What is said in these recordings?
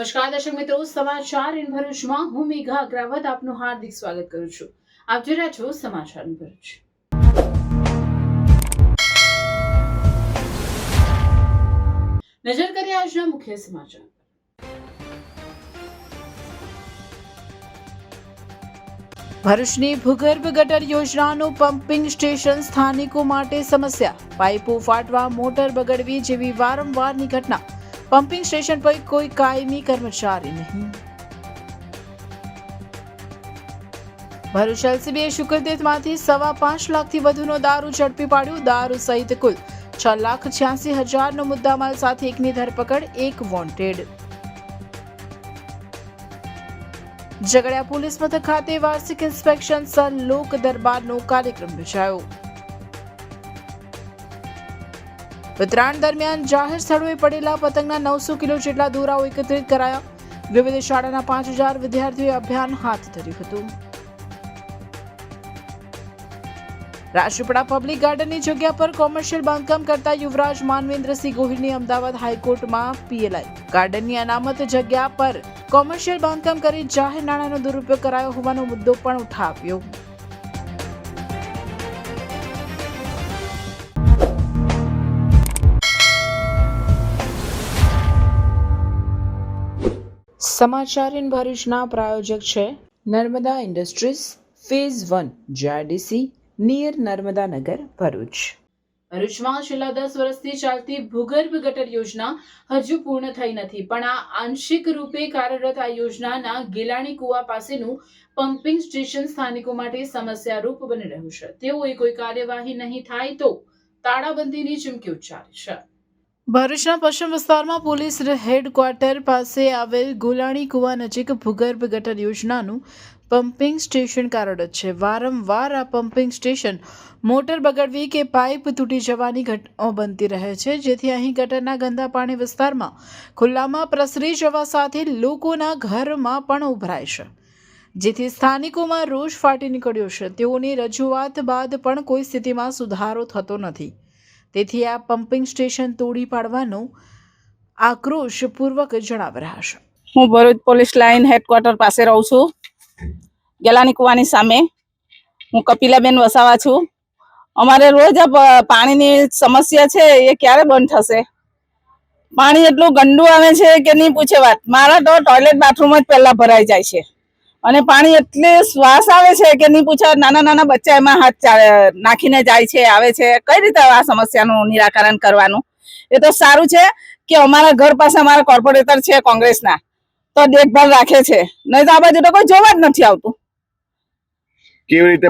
નમસ્કાર દર્શક મિત્રો, સમાચાર ઇન ભરૂચમાં હું મેઘા અગ્રવાલ આપનું હાર્દિક સ્વાગત કરું છું। આપ જોઈ રહ્યા છો સમાચાર ઇન ભરૂચ। નજર કરીએ આજના મુખ્ય સમાચાર। ભરૂચની ભૂગર્ભ ગટર યોજનાનું પમ્પિંગ સ્ટેશન સ્થાનિકો માટે સમસ્યા। પાઇપો ફાટવા, મોટર બગડવી જેવી વારંવારની ઘટના। પમ્પિંગ સ્ટેશન પર કોઈ કાયમી કર્મચારી નહીં। ભરૂચ એલસીબીએ શુક્રદેવમાંથી 5.25 લાખથી વધુનો દારૂ ઝડપી પાડ્યો। દારૂ સહિત કુલ 6,86,000નો મુદ્દામાલ સાથે એકની ધરપકડ, એક વોન્ટેડ। ઝઘડિયા પોલીસ મથક ખાતે વાર્ષિક ઇન્સ્પેક્શન સહ લોક દરબારનો કાર્યક્રમ યોજાયો। ઉત્તરાયણ દરમિયાન જાહેર સ્થળોએ પડેલા પતંગના 900 કિલો જેટલા દોરાઓ એકત્રિત કરાયા। વિવિધ શાળાના 5,000 વિદ્યાર્થીઓએ અભિયાન હાથ ધર્યું હતું। રાજપીપળા પબ્લિક ગાર્ડનની જગ્યા પર કોમર્શિયલ બાંધકામ કરતા યુવરાજ માનવેન્દ્રસિંહ ગોહિલની અમદાવાદ હાઈકોર્ટમાં પીએલઆઈ। ગાર્ડનની અનામત જગ્યા પર કોમર્શિયલ બાંધકામ કરી જાહેર નાણાંનો દુરુપયોગ કરાયો હોવાનો મુદ્દો પણ ઉઠાવ્યો। સમાચાર ઇન ભરૂચના પ્રાયોજક છે Narmada industries phase 1 GIDC near Narmada Nagar Bharuch. ભરૂચમાં છેલ્લા 10 વર્ષથી ચાલતી ભૂગર્ભ ગટર યોજના હજુ પૂર્ણ થઈ નથી, પણ આ આંશિક રૂપે કાર્યરત આ યોજનાના ગેલાણી કુવા પાસેનું પમ્પિંગ સ્ટેશન સ્થાનિકો માટે સમસ્યારૂપ બની રહ્યું છે। તેઓએ કોઈ કાર્યવાહી નહીં થાય તો તાળાબંધીની ચીમકી ઉચ્ચારી છે। ભરૂચના પશ્ચિમ વિસ્તારમાં પોલીસ હેડક્વાર્ટર પાસે આવેલ ગોલાણી કુવા નજીક ભૂગર્ભ ગટર યોજનાનું પમ્પિંગ સ્ટેશન કાર્યરત છે। વારંવાર આ પમ્પિંગ સ્ટેશન મોટર બગડવી કે પાઇપ તૂટી જવાની ઘટનાઓ બનતી રહે છે, જેથી અહીં ગટરના ગંદા પાણી વિસ્તારમાં ખુલ્લામાં પ્રસરી જવા સાથે લોકોના ઘરમાં પણ ઉભરાય છે, જેથી સ્થાનિકોમાં રોષ ફાટી નીકળ્યો છે। તેઓની રજૂઆત બાદ પણ કોઈ સ્થિતિમાં સુધારો થતો નથી, તેથી આ પમ્પિંગ સ્ટેશન તોડી પાડવાનો આક્રોશપૂર્વક જણાવી રહ્યા છે। હું ભરૂચ પોલીસ લાઇન હેડક્વાર્ટર પાસે રહું છું, ગેલાની કુવાની સામે। હું કપિલાબેન વસાવા છું। અમારે રોજ પાણીની સમસ્યા છે, એ ક્યારે બંધ થશે? પાણી એટલું ગંદુ આવે છે કે નહીં પૂછે વાત। મારા તો ટોયલેટ બાથરૂમ જ પહેલા ભરાઈ જાય છે, અને પાણી એટલે શ્વાસ આવે છે કે નહીં પૂછે। નાના નાના બચ્ચા એમાં હાથ નાખીને જાય છે, આવે છે। કઈ રીતે આ સમસ્યાનું નિરાકરણ કરવાનું? એ તો સારું છે કે અમારા ઘર પાસે અમારા કોર્પોરેટર છે કોંગ્રેસના, તો દેખભાલ રાખે છે, નહીં તો આ બાજુ તો કોઈ જોવા જ નથી આવતું। કેવી રીતે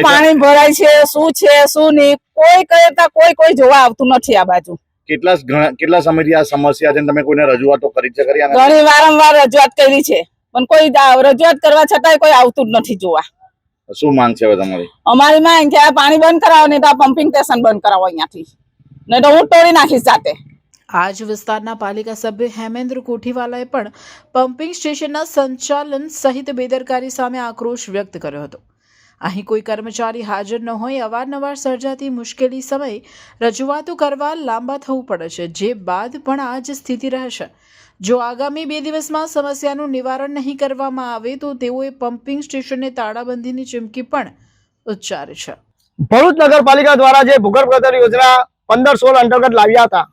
પાણી ભરાય છે, શું છે શું નહીં, કોઈ કહેતા કોઈ જોવા આવતું નથી આ બાજુ। કેટલા સમયથી આ સમસ્યા છે? તમે કોઈને રજૂઆતો કરી છે? ઘણી વારંવાર રજૂઆત કરી છે, પણ કોઈ રજૂઆત કરવા છતાંય કોઈ આવતું જ નથી જોવા। શું માંગ છે તમારી? અમારી માંગ કે આ પાણી બંધ કરાવો, નહીં તો આ પમ્પિંગ સ્ટેશન બંધ કરાવો અહીંયાથી, નહીં તો હું તોડી નાખીશ સાથે। આજ વિસ્તારના પાલિકા સભ્ય હેમેન્દ્ર કોઠીવાલાએ પણ પમ્પિંગ સ્ટેશનના સંચાલન સહિત બેદરકારી સામે આક્રોશ વ્યક્ત કર્યો હતો। અહીં કોઈ કર્મચારી હાજર ન હોય, અવારનવાર સર્જાતી મુશ્કેલી સમયે રજૂઆતો કરવા લાંબા થવું પડે છે, જે બાદ પણ આ જ સ્થિતિ રહેશે। જો આગામી 2 દિવસમાં સમસ્યાનું નિવારણ નહીં કરવામાં આવે તો તેઓએ પમ્પિંગ સ્ટેશનને તાળાબંધીની ચીમકી પણ ઉચ્ચારી છે। ભરૂચ નગરપાલિકા દ્વારા જે ભૂગર્ભ ગટર યોજના 15-16 અંતર્ગત લાવ્યા હતા,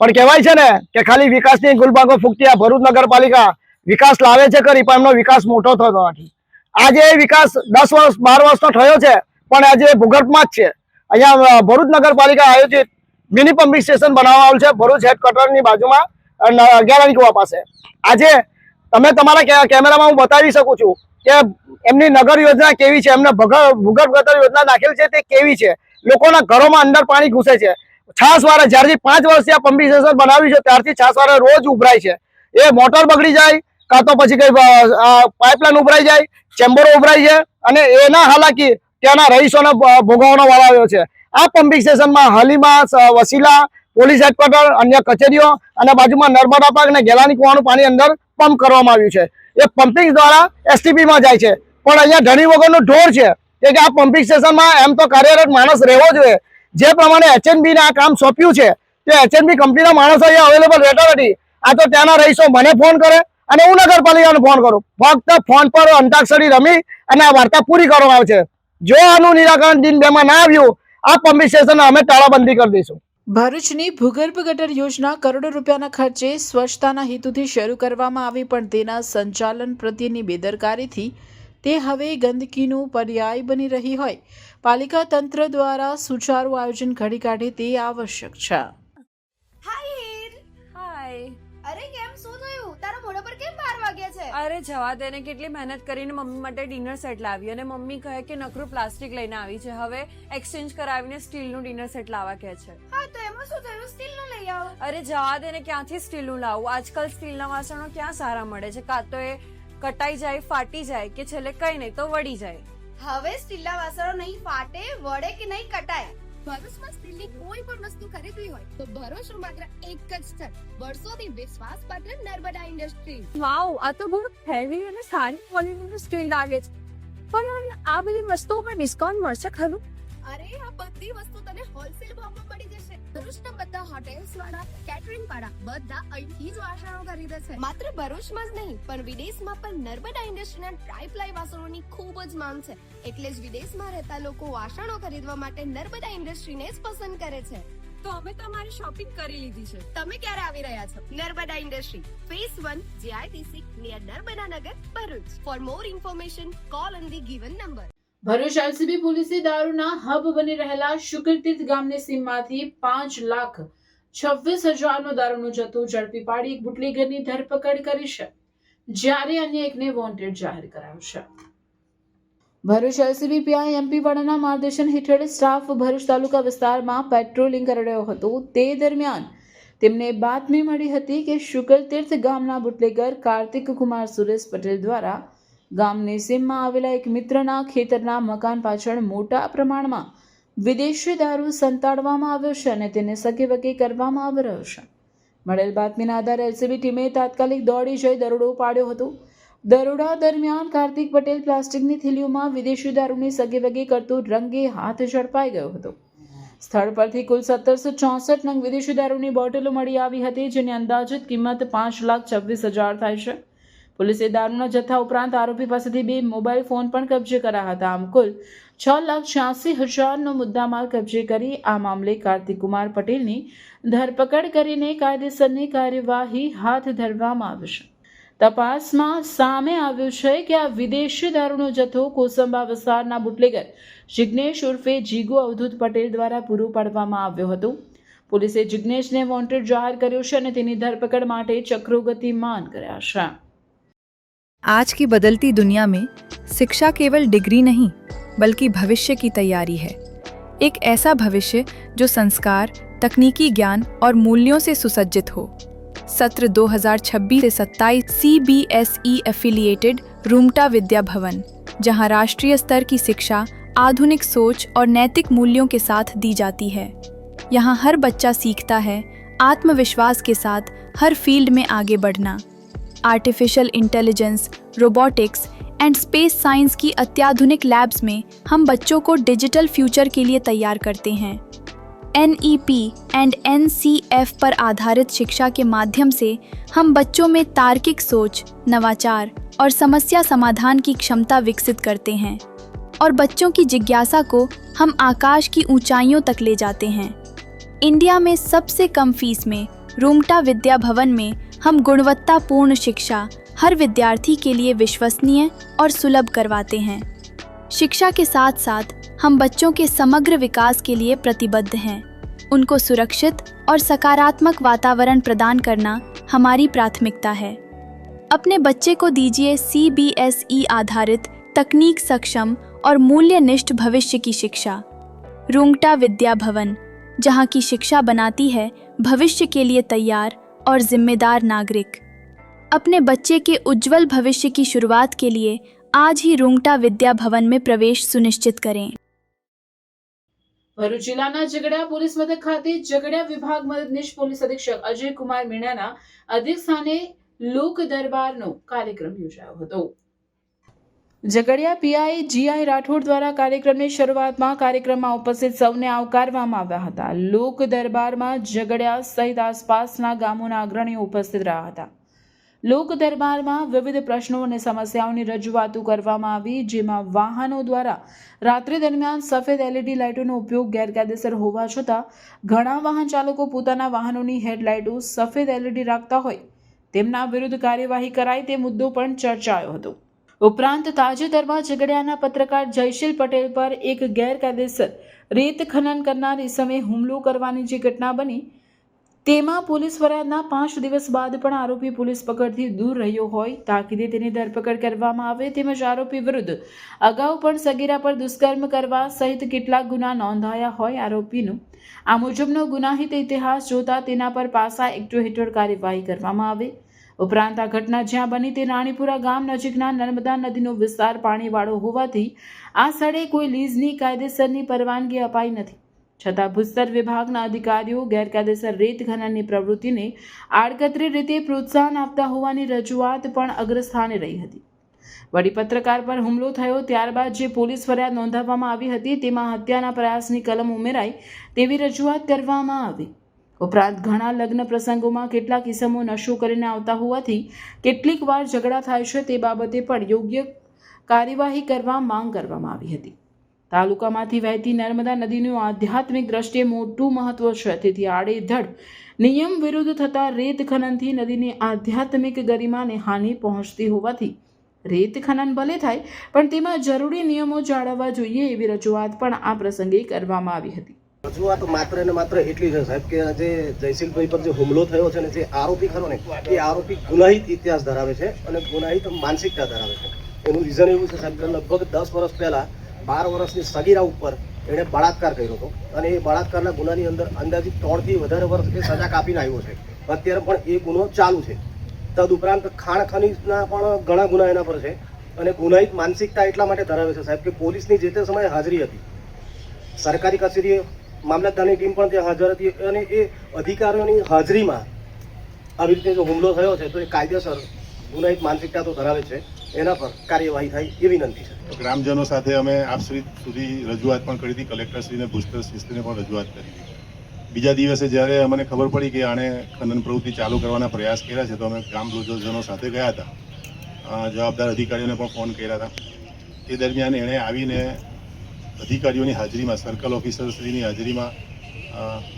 પણ કહેવાય છે ને કે ખાલી વિકાસની ગુલબાગો ફૂંકતી આ ભરૂચ નગરપાલિકા વિકાસ લાવે છે ખરી, પણ એમનો વિકાસ મોટો થતો નથી। આજે વિકાસ 10 વર્ષ 12 વર્ષનો થયો છે, પણ આજે ભૂગર્ભમાં જ છે। અહીંયા ભરૂચ નગરપાલિકા આયોજિત મિની પમ્પિંગ સ્ટેશન બનાવવામાં આવેલ છે ભરૂચ હેડક્વાર્ટરની બાજુમાં ગેલાણી કુવા પાસે। આજે તમે તમારા કેમેરામાં હું બતાવી શકું છું કે એમની નગર યોજના કેવી છે, એમને ભૂગર્ભ ગટર યોજના નાખેલ છે તે કેવી છે। લોકોના ઘરોમાં અંદર પાણી ઘૂસે છે। છાસવારે જ્યારથી 5 વર્ષથી આ પમ્પિંગ સ્ટેશન બનાવ્યું છે ત્યારથી છાસવારે રોજ ઉભરાય છે। એ મોટર બગડી જાય, કાં તો પછી કઈ પાઇપલાઇન ઉભરાઈ જાય, ચેમ્બરો ઉભરાય છે, અને એના હાલાકી ત્યાંના રહીશોને ભોગવવાનો વારો આવ્યો છે। આ પમ્પિંગ સ્ટેશનમાં હાલીમાં વસીલા પોલીસ હેડક્વાર્ટર, અન્ય કચેરીઓ અને બાજુમાં નર્મદા પાર્ક અને ગેલાની કુવાનું પાણી અંદર પંપ કરવામાં આવ્યું છે। એ પમ્પિંગ દ્વારા એસટીપીમાં જાય છે, પણ અહીંયા ધણી વગરનું ઢોર છે કે આ પમ્પિંગ સ્ટેશનમાં એમ તો કાર્યરત માણસ રહેવો જોઈએ। જે પ્રમાણે એચએનબી ને આ કામ સોંપ્યું છે તે એચએનબી કંપનીના માણસો અહીંયા અવેલેબલ રહેતા નથી। આ તો ત્યાંના રહીશો મને ફોન કરે અને હું નગરપાલિકાને ફોન કરું, ફક્ત ફોન પર અંતાક્ષરી રમી અને આ વાર્તા પૂરી કરવામાં આવે છે. જો આનું નિરાકરણ દિન 2 માં ના આવ્યું, આ પમ્પિંગ સ્ટેશન અમે તાળાબંધી કરી દઈશું. ભરૂચની ભૂગર્ભ ગટર યોજના કરોડો રૂપિયાના ખર્ચે સ્વચ્છતાના હેતુથી શરૂ કરવામાં આવી, પણ તેના સંચાલન પ્રત્યેની બેદરકારીથી તે હવે ગંદકીનું પર્યાય બની રહી હોય. પાલિકા તંત્ર દ્વારા સુચારું આયોજન ઘડી કાઢે તે આવશ્યક છે. હાય હીર. હાય. અરે કેમ શું થયું? તારા મોઢા પર કેમ 12 વાગ્યા છે? અરે જવા દે ને, કેટલી મહેનત કરીને મમ્મી માટે ડિનર સેટ લાવી અને મમ્મી કહે કે નકરું પ્લાસ્ટિક લઈને આવી છે, હવે એક્સચેન્જ કરાવીને સ્ટીલનું ડિનર સેટ લાવવા કહે છે. હા તો એમાં શું થયું? સ્ટીલનું લઈ આવો. અરે જવા દે ને, ક્યાંથી સ્ટીલનું લાવું? આજકાલ સ્ટીલના વાસણો ક્યાં સારા મળે છે? કાં તો એ કટાઈ જાય, ફાટી જાય કે છેલ્લે કઈ નહીં તો વળી જાય. હવે સ્ટીલના વાસણો નહીં ફાટે, વળે કે નહીં કટાય. ભરૂચમાં સ્ટીલની કોઈ પણ વસ્તુ ખરીદવી હોય તો ભરોસો માત્ર એક જ સ્થળ, વર્ષોથી વિશ્વાસપાત્ર નર્મદા ઇન્ડસ્ટ્રીઝ. વાવ, આ તો બહુ હેવી અને સારી ક્વોલિટીનું સ્ટીલ લાગે છે. પણ આ બધી વસ્તુઓ પર ડિસ્કાઉન્ટ મળશે ખરું? અરે આ બધી વસ્તુ તને હોલસેલ ભાવમાં મળી જશે. ભરૂચના બધા હોટેલ્સ વાળા, કેટરિંગ વાળા બધા અહીંથી જ વાસણો ખરીદે છે. માત્ર ભરૂચમાં જ નહીં પણ વિદેશમાં પણ નર્મદા ઇન્ડસ્ટ્રીના ટ્રાય-પ્લાય વાસણોની ખૂબ જ માંગ છે. એટલે જ વિદેશમાં રહેતા લોકો વાસણો ખરીદવા માટે નર્મદા ઇન્ડસ્ટ્રીને જ પસંદ કરે છે. તો અમે તમારી શોપિંગ કરી લીધી છે. તમે ક્યારે આવી રહ્યા છો? Narmada industry phase 1 JITC near Narmada Nagar, Bharuch. For more information call on the given number. Bharuch LCB પોલીસે દારૂના હબ બની રહેલા શુકલતીર્થ ગામની સીમમાંથી 5,26,000નો દારૂનો જથ્થો ઝડપી પાડી એક બુટલેગરની ધરપકડ કરી છે, જ્યારે અન્ય એકને વોન્ટેડ જાહેર કરાયો છે. ભરૂચ LCB PI MP વાળાના માર્ગદર્શન હેઠળ સ્ટાફ ભરૂચ તાલુકા વિસ્તારમાં પેટ્રોલિંગ કરી રહ્યો હતો. તે દરમિયાન તેમને બાતમી મળી હતી કે શુકલતીર્થ ગામના બુટલેગર કાર્તિક કુમાર સુરેશ પટેલ દ્વારા ગામની સીમમાં આવેલા એક મિત્રના ખેતરના મકાન પાછળ મોટા પ્રમાણમાં વિદેશી દારૂ સંતાડવામાં આવ્યો છે અને તેને સગેવગે કરવામાં આવી રહ્યો છે. મળેલ બાતમીના આધારે LCB ટીમે તાત્કાલિક દોડી જઈ દરોડો પાડ્યો હતો. દરોડા દરમિયાન કાર્તિક પટેલ પ્લાસ્ટિકની થેલીઓમાં વિદેશી દારૂની સગેવગે કરતો રંગે હાથ ઝડપાઈ ગયો હતો. સ્થળ પરથી કુલ 1764 નંગ વિદેશી દારૂની બોટલો મળી આવી હતી, જેની અંદાજિત કિંમત 5,26,000 થાય છે. પોલીસે દારૂના જથ્થા ઉપરાંત આરોપી પાસેથી 2 મોબાઈલ ફોન પણ કબજે કર્યા હતા. આમ કુલ 6,86,000નો મુદ્દામાલ કબજે કરી આ મામલે કાર્તિક કુમાર પટેલની ધરપકડ કરીને કાયદેસરની કાર્યવાહી હાથ ધરવામાં આવી છે. તપાસમાં સામે આવ્યું છે કે આ વિદેશી દારૂનો જથ્થો કોસંબા વિસ્તારના બુટલેગર જિગ્નેશ ઉર્ફે જીગુ અવધૂત પટેલ દ્વારા પૂરો પાડવામાં આવ્યો હતો. પોલીસે જિગ્નેશને વોન્ટેડ જાહેર કર્યો છે અને તેની ધરપકડ માટે ચક્રો ગતિમાન કર્યા છે. आज की बदलती दुनिया में शिक्षा केवल डिग्री नहीं बल्कि भविष्य की तैयारी है. एक ऐसा भविष्य जो संस्कार, तकनीकी ज्ञान और मूल्यों से सुसज्जित हो. सत्र 2026 से 27 CBSE एफिलिएटेड रूमटा विद्या भवन, जहां राष्ट्रीय स्तर की शिक्षा आधुनिक सोच और नैतिक मूल्यों के साथ दी जाती है. यहाँ हर बच्चा सीखता है आत्मविश्वास के साथ हर फील्ड में आगे बढ़ना. Artificial intelligence, robotics and space science की अत्याधुनिक लैब्स में हम बच्चों को डिजिटल फ्यूचर के लिए तैयार करते हैं. NEP एंड NCF पर आधारित शिक्षा के माध्यम से हम बच्चों में तार्किक सोच, नवाचार और समस्या समाधान की क्षमता विकसित करते हैं और बच्चों की जिज्ञासा को हम आकाश की ऊंचाइयों तक ले जाते हैं. इंडिया में सबसे कम फीस में रूमटा विद्या भवन में हम गुणवत्तापूर्ण शिक्षा हर विद्यार्थी के लिए विश्वसनीय और सुलभ करवाते हैं. शिक्षा के साथ साथ हम बच्चों के समग्र विकास के लिए प्रतिबद्ध हैं. उनको सुरक्षित और सकारात्मक वातावरण प्रदान करना हमारी प्राथमिकता है. अपने बच्चे को दीजिए CBSE आधारित तकनीक सक्षम और मूल्यनिष्ठ भविष्य की शिक्षा. रूमटा विद्या भवन, जहाँ की शिक्षा बनाती है भविष्य के लिए तैयार और जिम्मेदार नागरिक. अपने बच्चे के उज्जवल भविष्य की शुरुआत के लिए आज ही रूमटा विद्या भवन में प्रवेश सुनिश्चित करें. ભરૂચ જિલ્લાના ઝઘડિયા પોલીસ મથક ખાતે ઝઘડિયા વિભાગ મદદનીશ પોલીસ અધિક્ષક અજય કુમાર મીણાના અધ્યક્ષસ્થાને લોક દરબારનો કાર્યક્રમ યોજાયો હતો. ઝઘડિયા પીઆઈ જીઆઈ રાઠોડ દ્વારા કાર્યક્રમની શરૂઆતમાં કાર્યક્રમમાં ઉપસ્થિત સૌને આવકારવામાં આવ્યા હતા. લોક દરબારમાં ઝઘડિયા સહિત આસપાસના ગામોના અગ્રણીઓ ઉપસ્થિત રહ્યા હતા. લોક દરબારમાં વિવિધ પ્રશ્નો અને સમસ્યાઓની રજૂઆતો કરવામાં આવી, જેમાં વાહનો દ્વારા રાત્રિ દરમિયાન સફેદ LED લાઇટોનો ઉપયોગ ગેરકાયદેસર હોવા છતાં ઘણા વાહન ચાલકો પોતાના વાહનોની હેડલાઇટો સફેદ LED રાખતા હોય તેમના વિરુદ્ધ કાર્યવાહી કરાય તે મુદ્દો પણ ચર્ચાયો હતો. ઉપરાંત તાજેતરમાં ઝઘડિયાના પત્રકાર જયશીલ પટેલ પર એક ગેરકાયદેસર રેત ખનન કરનાર ઇસમે હુમલો કરવાની જે ઘટના બની તેમાં પોલીસ ફરિયાદના 5 દિવસ બાદ પણ આરોપી પોલીસ પકડથી દૂર રહ્યો હોય, તાકીદે તેની ધરપકડ કરવામાં આવે, તેમજ આરોપી વિરુદ્ધ અગાઉ પણ સગીરા પર દુષ્કર્મ કરવા સહિત કેટલાક ગુના નોંધાયા હોય. આરોપીનું આ મુજબનો ગુનાહિત ઇતિહાસ જોતા તેના પર પાસા એક્ટ હેઠળ કાર્યવાહી કરવામાં આવે. ઉપરાંત આ ઘટના જ્યાં બની તે રાણીપુરા ગામ નજીકના નર્મદા નદીનો વિસ્તાર પાણીવાળો હોવાથી આ સ્થળે કોઈ લીઝની કાયદેસરની પરવાનગી અપાઈ નથી, છતાં ભૂસ્તર વિભાગના અધિકારીઓ ગેરકાયદેસર રેત ખનનની પ્રવૃત્તિને આડકતરી રીતે પ્રોત્સાહન આપતા હોવાની રજૂઆત પણ અગ્રસ્થાને રહી હતી. વળી પત્રકાર પર હુમલો થયો ત્યારબાદ જે પોલીસ ફરિયાદ નોંધાવવામાં આવી હતી તેમાં હત્યાના પ્રયાસની કલમ ઉમેરાય તેવી રજૂઆત કરવામાં આવી. ઉપરાંત ઘણા લગ્ન પ્રસંગોમાં કેટલાક ઇસમો નશો કરીને આવતા હોવાથી કેટલીક વાર ઝઘડા થાય છે, તે બાબતે પણ યોગ્ય કાર્યવાહી કરવા માંગ કરવામાં આવી હતી. તાલુકામાંથી વહેતી નર્મદા નદીનું આધ્યાત્મિક દ્રષ્ટિએ મોટું મહત્વ છે, તેથી આડેધડ નિયમ વિરુદ્ધ થતા રેત ખનનથી નદીની આધ્યાત્મિક ગરિમાને હાનિ પહોંચતી હોવાથી રેત ખનન ભલે થાય પણ તેમાં જરૂરી નિયમો જાળવવા જોઈએ એવી રજૂઆત પણ આ પ્રસંગે કરવામાં આવી હતી. રજૂઆત માત્ર ને માત્ર એટલી છે સાહેબ કે જે જયશીલભાઈ પર જે હુમલો થયો છે ને જે આરોપી ખરો ને એ આરોપી ગુનાહિત ઇતિહાસ ધરાવે છે અને ગુનાહિત માનસિકતા ધરાવે છે. એનું રીઝન એવું છે સાહેબ કે લગભગ 10 વર્ષ પહેલા 12 વર્ષની સગીરા ઉપર એણે બળાત્કાર કર્યો હતો અને એ બળાત્કારના ગુનાની અંદર અંદાજિત 3 થી વધારે વર્ષ એ સજા કાપીને આવ્યો છે. અત્યારે પણ એ ગુનો ચાલુ છે. તદુપરાંત ખાણ ખનીજના પણ ઘણા ગુના એના પર છે અને ગુનાહિત માનસિકતા એટલા માટે ધરાવે છે સાહેબ કે પોલીસની જે તે સમયે હાજરી હતી, સરકારી કચેરીએ મામલતદારની ટીમ પણ ત્યાં હાજર હતી અને એ અધિકારીઓની હાજરીમાં આવી રીતે જો હુમલો થયો છે તો એ કાયદેસર ગુનાહિત માનસિકતા તો ધરાવે છે, એના પર કાર્યવાહી થાય એ વિનંતી છે. ગ્રામજનો સાથે અમે આપ સુધી રજૂઆત પણ કરી હતી, કલેક્ટરશ્રીને ભૂસ્તરશ્રીને પણ રજૂઆત કરી હતી. બીજા દિવસે જ્યારે અમને ખબર પડી કે આણે ખનન પ્રવૃત્તિ ચાલુ કરવાના પ્રયાસ કર્યા છે તો અમે ગ્રામજનો સાથે ગયા હતા, જવાબદાર અધિકારીઓને પણ ફોન કર્યા હતા. તે દરમિયાન એણે આવીને અધિકારીઓની હાજરીમાં, સર્કલ ઓફિસરશ્રીની હાજરીમાં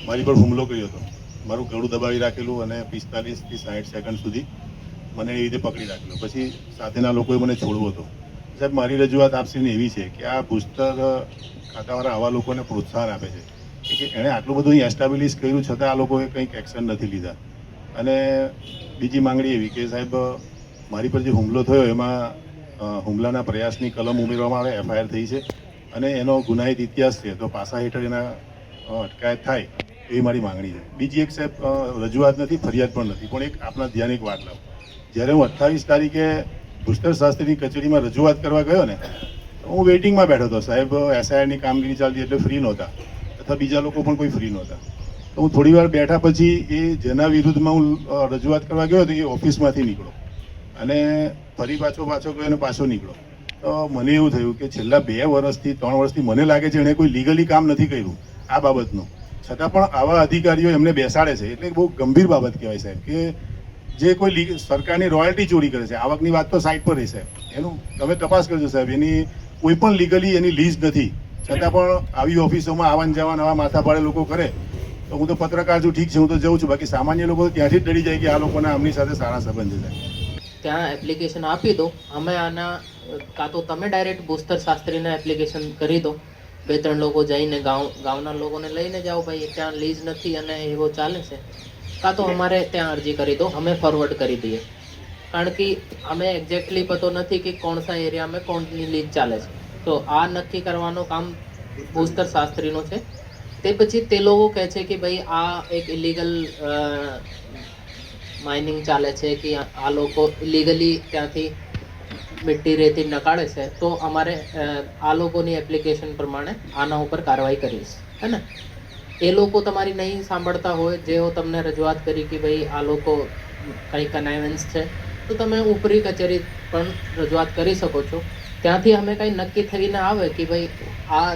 મારી પર હુમલો કર્યો હતો. મારું ગળું દબાવી રાખેલું અને 45 થી 60 સેકન્ડ સુધી મને એવી રીતે પકડી રાખેલો. પછી સાથેના લોકોએ મને છોડવો હતો. સાહેબ, મારી રજૂઆત આપશ્રીને એવી છે કે આ ભૂસ્તર ખાતાવાળા આવા લોકોને પ્રોત્સાહન આપે છે કે એણે આટલું બધું એસ્ટાબ્લિશ કર્યું છતાં આ લોકોએ કંઈક એક્શન નથી લીધા. અને બીજી માંગણી એવી કે સાહેબ, મારી પર જે હુમલો થયો એમાં હુમલાના પ્રયાસની કલમ ઉમેરવામાં આવે, FIR થઈ છે અને એનો ગુનાહિત ઇતિહાસ છે તો પાસા હેઠળ એના અટકાયત થાય એવી મારી માંગણી છે. બીજી એક સાહેબ રજૂઆત નથી, ફરિયાદ પણ નથી, પણ એક આપણા ધ્યાન એક વાત લાવું. જ્યારે હું 28 તારીખે ભૂસ્તર શાસ્ત્રીની કચેરીમાં રજૂઆત કરવા ગયો ને તો હું વેઇટિંગમાં બેઠો હતો સાહેબ. SIRની કામગીરી ચાલતી એટલે ફ્રી નહોતા, અથવા બીજા લોકો પણ કોઈ ફ્રી નહોતા. તો હું થોડી વાર બેઠા પછી એ જેના વિરુદ્ધમાં હું રજૂઆત કરવા ગયો હતો એ ઓફિસમાંથી નીકળો અને ફરી પાછો ગયો અને પાછો નીકળો. તો મને એવું થયું કે છેલ્લા 2 વર્ષથી 3 વર્ષથી મને લાગે છે એણે કોઈ લીગલી કામ નથી કર્યું આ બાબતનું, છતાં પણ આવા અધિકારીઓ એમને બેસાડે છે એટલે બહુ ગંભીર બાબત કહેવાય સાહેબ કે જે કોઈ સરકારની રોયલ્ટી ચોરી કરે છે. આવકની વાત તો સાઈડ પર રહેશે, એનું તમે તપાસ કરજો સાહેબ. એની કોઈ પણ લીગલી એની લીઝ નથી, છતાં પણ આવી ઓફિસોમાં આવન જવાન આવા માથાભારે લોકો કરે તો હું તો પત્રકાર છું, ઠીક છે, હું તો જઉં છું. બાકી સામાન્ય લોકો ત્યાંથી જ ડરી જાય કે આ લોકોના આમની સાથે સારા સંબંધ છે. ત્યાં એપ્લિકેશન આપી દો, અમે આના કાં તો તમે ડાયરેક્ટ ભૂસ્તર શાસ્ત્રીને એપ્લિકેશન કરી દો, 2-3 લોકો જઈને ગામના લોકોને લઈને જાઓ, ભાઈ ત્યાં લીઝ નથી અને એવો ચાલે છે, કાં તો અમારે ત્યાં અરજી કરી દો, અમે ફોરવર્ડ કરી દઈએ. કારણ કે અમે એક્ઝેક્ટલી પતો નથી કે કોણ સા એરિયામાં કોણની લીઝ ચાલે છે, તો આ નક્કી કરવાનું કામ ભૂસ્તર શાસ્ત્રીનો છે. તે પછી તે લોકો કહે છે કે ભાઈ આ એક ઇલીગલ માઇનિંગ ચાલે છે કે આ લોકો ઇલીગલી ત્યાંથી મિટ્ટી રેતી નકાળે છે, તો અમારે આ લોકોની એપ્લિકેશન પ્રમાણે આના ઉપર કાર્યવાહી કરીશ, હે ને. એ લોકો તમારી નહીં સાંભળતા હોય, જેઓ તમને રજૂઆત કરી કે ભાઈ આ લોકો કંઈ કનાઇવન્સ છે, તો તમે ઉપરી કચેરી પણ રજૂઆત કરી શકો છો. ત્યાંથી અમે કંઈ નક્કી થઈને આવે કે ભાઈ આ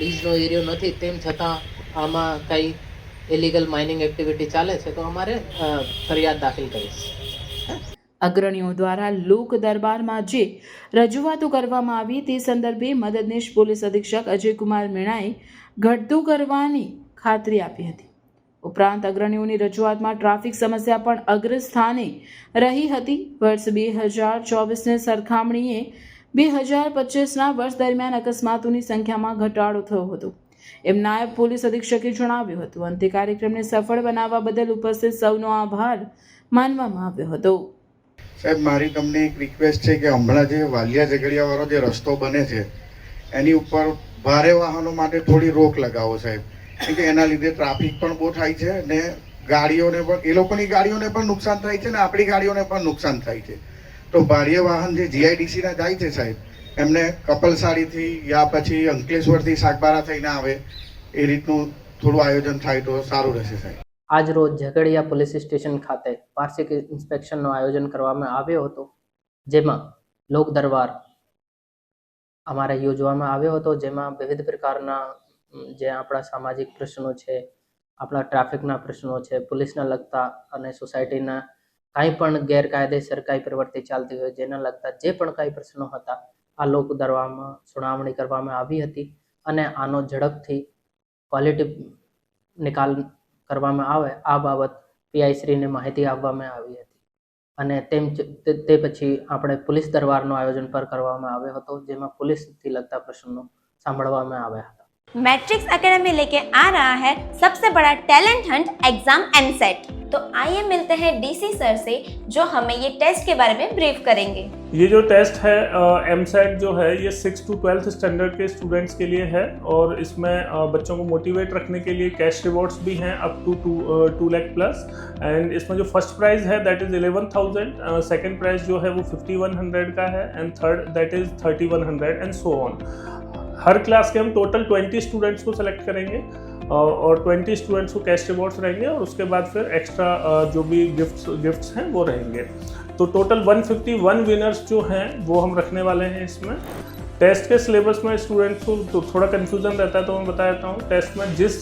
લીઝનો એરિયો નથી, તેમ છતાં આમાં કંઈ ઇલીગલ માઇનિંગ એક્ટિવિટી ચાલે છે, તો અમારે ફરિયાદ દાખલ કરીશ. અગ્રણીઓ દ્વારા લોક દરબારમાં જે રજૂઆતો કરવામાં આવી તે સંદર્ભે મદદનીશ પોલીસ અધિક્ષક અજયકુમાર મીણાએ ઘટતું કરવાની ખાતરી આપી હતી. ઉપરાંત અગ્રણીઓની રજૂઆતમાં ટ્રાફિક સમસ્યા પણ અગ્રસ્થાને રહી હતી. વર્ષ 2024ની સરખામણીએ 2025ના વર્ષ દરમિયાન અકસ્માતોની સંખ્યામાં ઘટાડો થયો હતો એમ નાયબ પોલીસ અધિક્ષકે જણાવ્યું હતું. અંતે કાર્યક્રમને સફળ બનાવવા બદલ ઉપસ્થિત સૌનો આભાર માનવામાં આવ્યો હતો. સાહેબ, મારી તમને એક રિક્વેસ્ટ છે કે હમણાં જે વાલિયા ઝઘડિયાવાળો જે રસ્તો બને છે એની ઉપર ભારે વાહનો માટે થોડી રોક લગાવો સાહેબ, કેમ કે એના લીધે ટ્રાફિક પણ બહુ થાય છે ને ગાડીઓને પણ, એ લોકોની ગાડીઓને પણ નુકસાન થાય છે ને આપણી ગાડીઓને પણ નુકસાન થાય છે. તો ભારે વાહન જે GIDCના જાય છે સાહેબ, એમને કપલસાડીથી યા પછી અંકલેશ્વરથી સાગબારા થઈને આવે, એ રીતનું થોડું આયોજન થાય તો સારું રહેશે સાહેબ. આજ રોજ ઝઘડિયા પોલીસ સ્ટેશન ખાતે વાર્ષિક ઇન્સ્પેક્શનનું આયોજન કરવામાં આવ્યો હતો, જેમાં લોક દરબાર અમારે યોજવામાં આવ્યો હતો, જેમાં વિવિધ પ્રકારના જે આપણા સામાજિક પ્રશ્નો છે, આપણા ટ્રાફિકના પ્રશ્નો છે, પોલીસના લગતા અને સોસાયટીના કાંઈ પણ ગેરકાયદેસર કાંઈ પ્રવૃત્તિ ચાલતી હોય જેના લગતા જે પણ કાંઈ પ્રશ્નો હતા આ લોક દરબારમાં સુનાવણી કરવામાં આવી હતી અને આનો ઝડપથી ક્વોલિટી નિકાલ કરવામાં આવે આ બાબત PI શ્રીને માહિતી આપવામાં આવી હતી. અને તે પછી આપણે પોલીસ દરબારનું આયોજન પર કરવામાં આવ્યો હતો, જેમાં પોલીસથી લગતા પ્રશ્નો સાંભળવામાં આવ્યા હતા. मैट्रिक्स एकेडमी लेके आ रहा है सबसे बड़ा टैलेंट हंट एग्जाम एमसेट। तो आइए मिलते हैं DC सर से जो हमें ये टेस्ट के बारे में ब्रीफ करेंगे। ये जो टेस्ट है एमसेट जो है ये 6 to 12th स्टैंडर्ड के स्टूडेंट्स के लिए है और इसमें बच्चों को मोटिवेट रखने के लिए कैश रिवॉर्ड्स भी हैं up to 2 lakh plus. And इसमें जो फर्स्ट प्राइज़ है दैट इज़ 11,000, सेकंड प्राइज़ जो है वो 5,100 का है and third that is 3,100 and so on. हर क्लास के हम टोटल 20 स्टूडेंट्स को सेलेक्ट करेंगे और 20 स्टूडेंट्स को कैश रिवॉर्ड्स रहेंगे और उसके बाद फिर एक्स्ट्रा जो भी गिफ्ट्स हैं वो रहेंगे। तो टोटल 151 विनर्स जो हैं वो हम रखने वाले हैं इसमें। टेस्ट के सिलेबस में स्टूडेंट्स को तो थोड़ा कन्फ्यूज़न रहता है, तो मैं बता देता हूँ। टेस्ट में जिस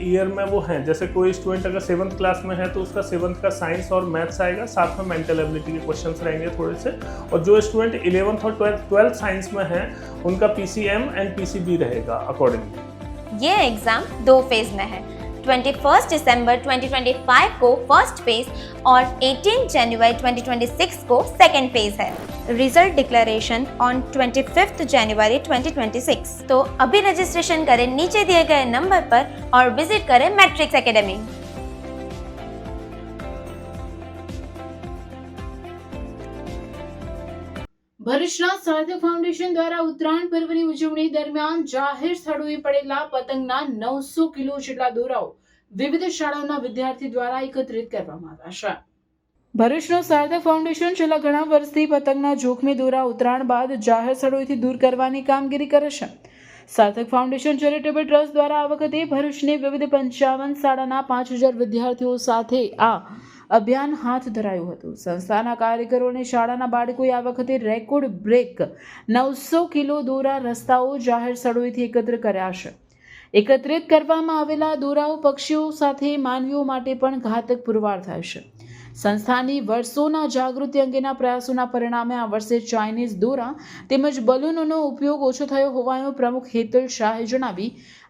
ईयर में वो हैं, जैसे कोई स्टूडेंट अगर 7th क्लास में है तो उसका 7th का साइंस और मैथ्स आएगा, साथ में मेंटल एबिलिटी के क्वेश्चंस रहेंगे थोड़े से। और जो स्टूडेंट 11th और 12th साइंस में हैं उनका PCM एंड PCB रहेगा अकॉर्डिंगली। ये एग्जाम 2 फेज में है। 21 दिसंबर 2025 को फर्स्ट फेज और 18 जनवरी 2026 को सेकेंड फेज है। रिजल्ट डिक्लेरेशन ऑन 25 जनवरी 2026। तो अभी रजिस्ट्रेशन करें नीचे दिए गए नंबर पर और विजिट करें मैट्रिक्स एकेडमी। ભરૂચના સાર્થક ફાઉન્ડેશન દ્વારા ઉત્તરાયણ પર્વની ઉજવણી દરમિયાન જાહેર સ્થળોએ પડેલા પતંગના 900 કિલો જેટલા દોરાઓ વિવિધ શાળાઓના વિદ્યાર્થી દ્વારા એકત્રિત કરવામાં આવ્યા છે. ભરૂચનું સાર્થક ફાઉન્ડેશન છેલ્લા ઘણા વર્ષથી પતંગના જોખમી દોરા ઉત્તરાયણ બાદ જાહેર સ્થળોએથી દૂર કરવાની કામગીરી કરે છે. સાર્થક ફાઉન્ડેશન ચેરિટેબલ ટ્રસ્ટ દ્વારા આ વખતે ભરૂચની વિવિધ 55 શાળાના 5,000 વિદ્યાર્થીઓ સાથે આ અભિયાન હાથ ધરાયું હતું. સંસ્થાના કાર્યકરો અને શાળાના બાળકોએ આ વખતે રેકોર્ડ બ્રેક 900 કિલો દોરા રસ્તાઓ જાહેર સ્થળોએથી એકત્ર કર્યા છે. એકત્રિત કરવામાં આવેલા દોરાઓ પક્ષીઓ સાથે માનવીઓ માટે પણ ઘાતક પુરવાર થાય છે. સંસ્થાની વર્ષોના જાગૃતિ અંગેના પ્રયાસોના પરિણામે આ વર્ષે ચાઇનીઝ દોરા તેમજ બલૂનોનો ઉપયોગ ઓછો થયો હોવાનું પ્રમુખ હેતલ શાહે જણાવી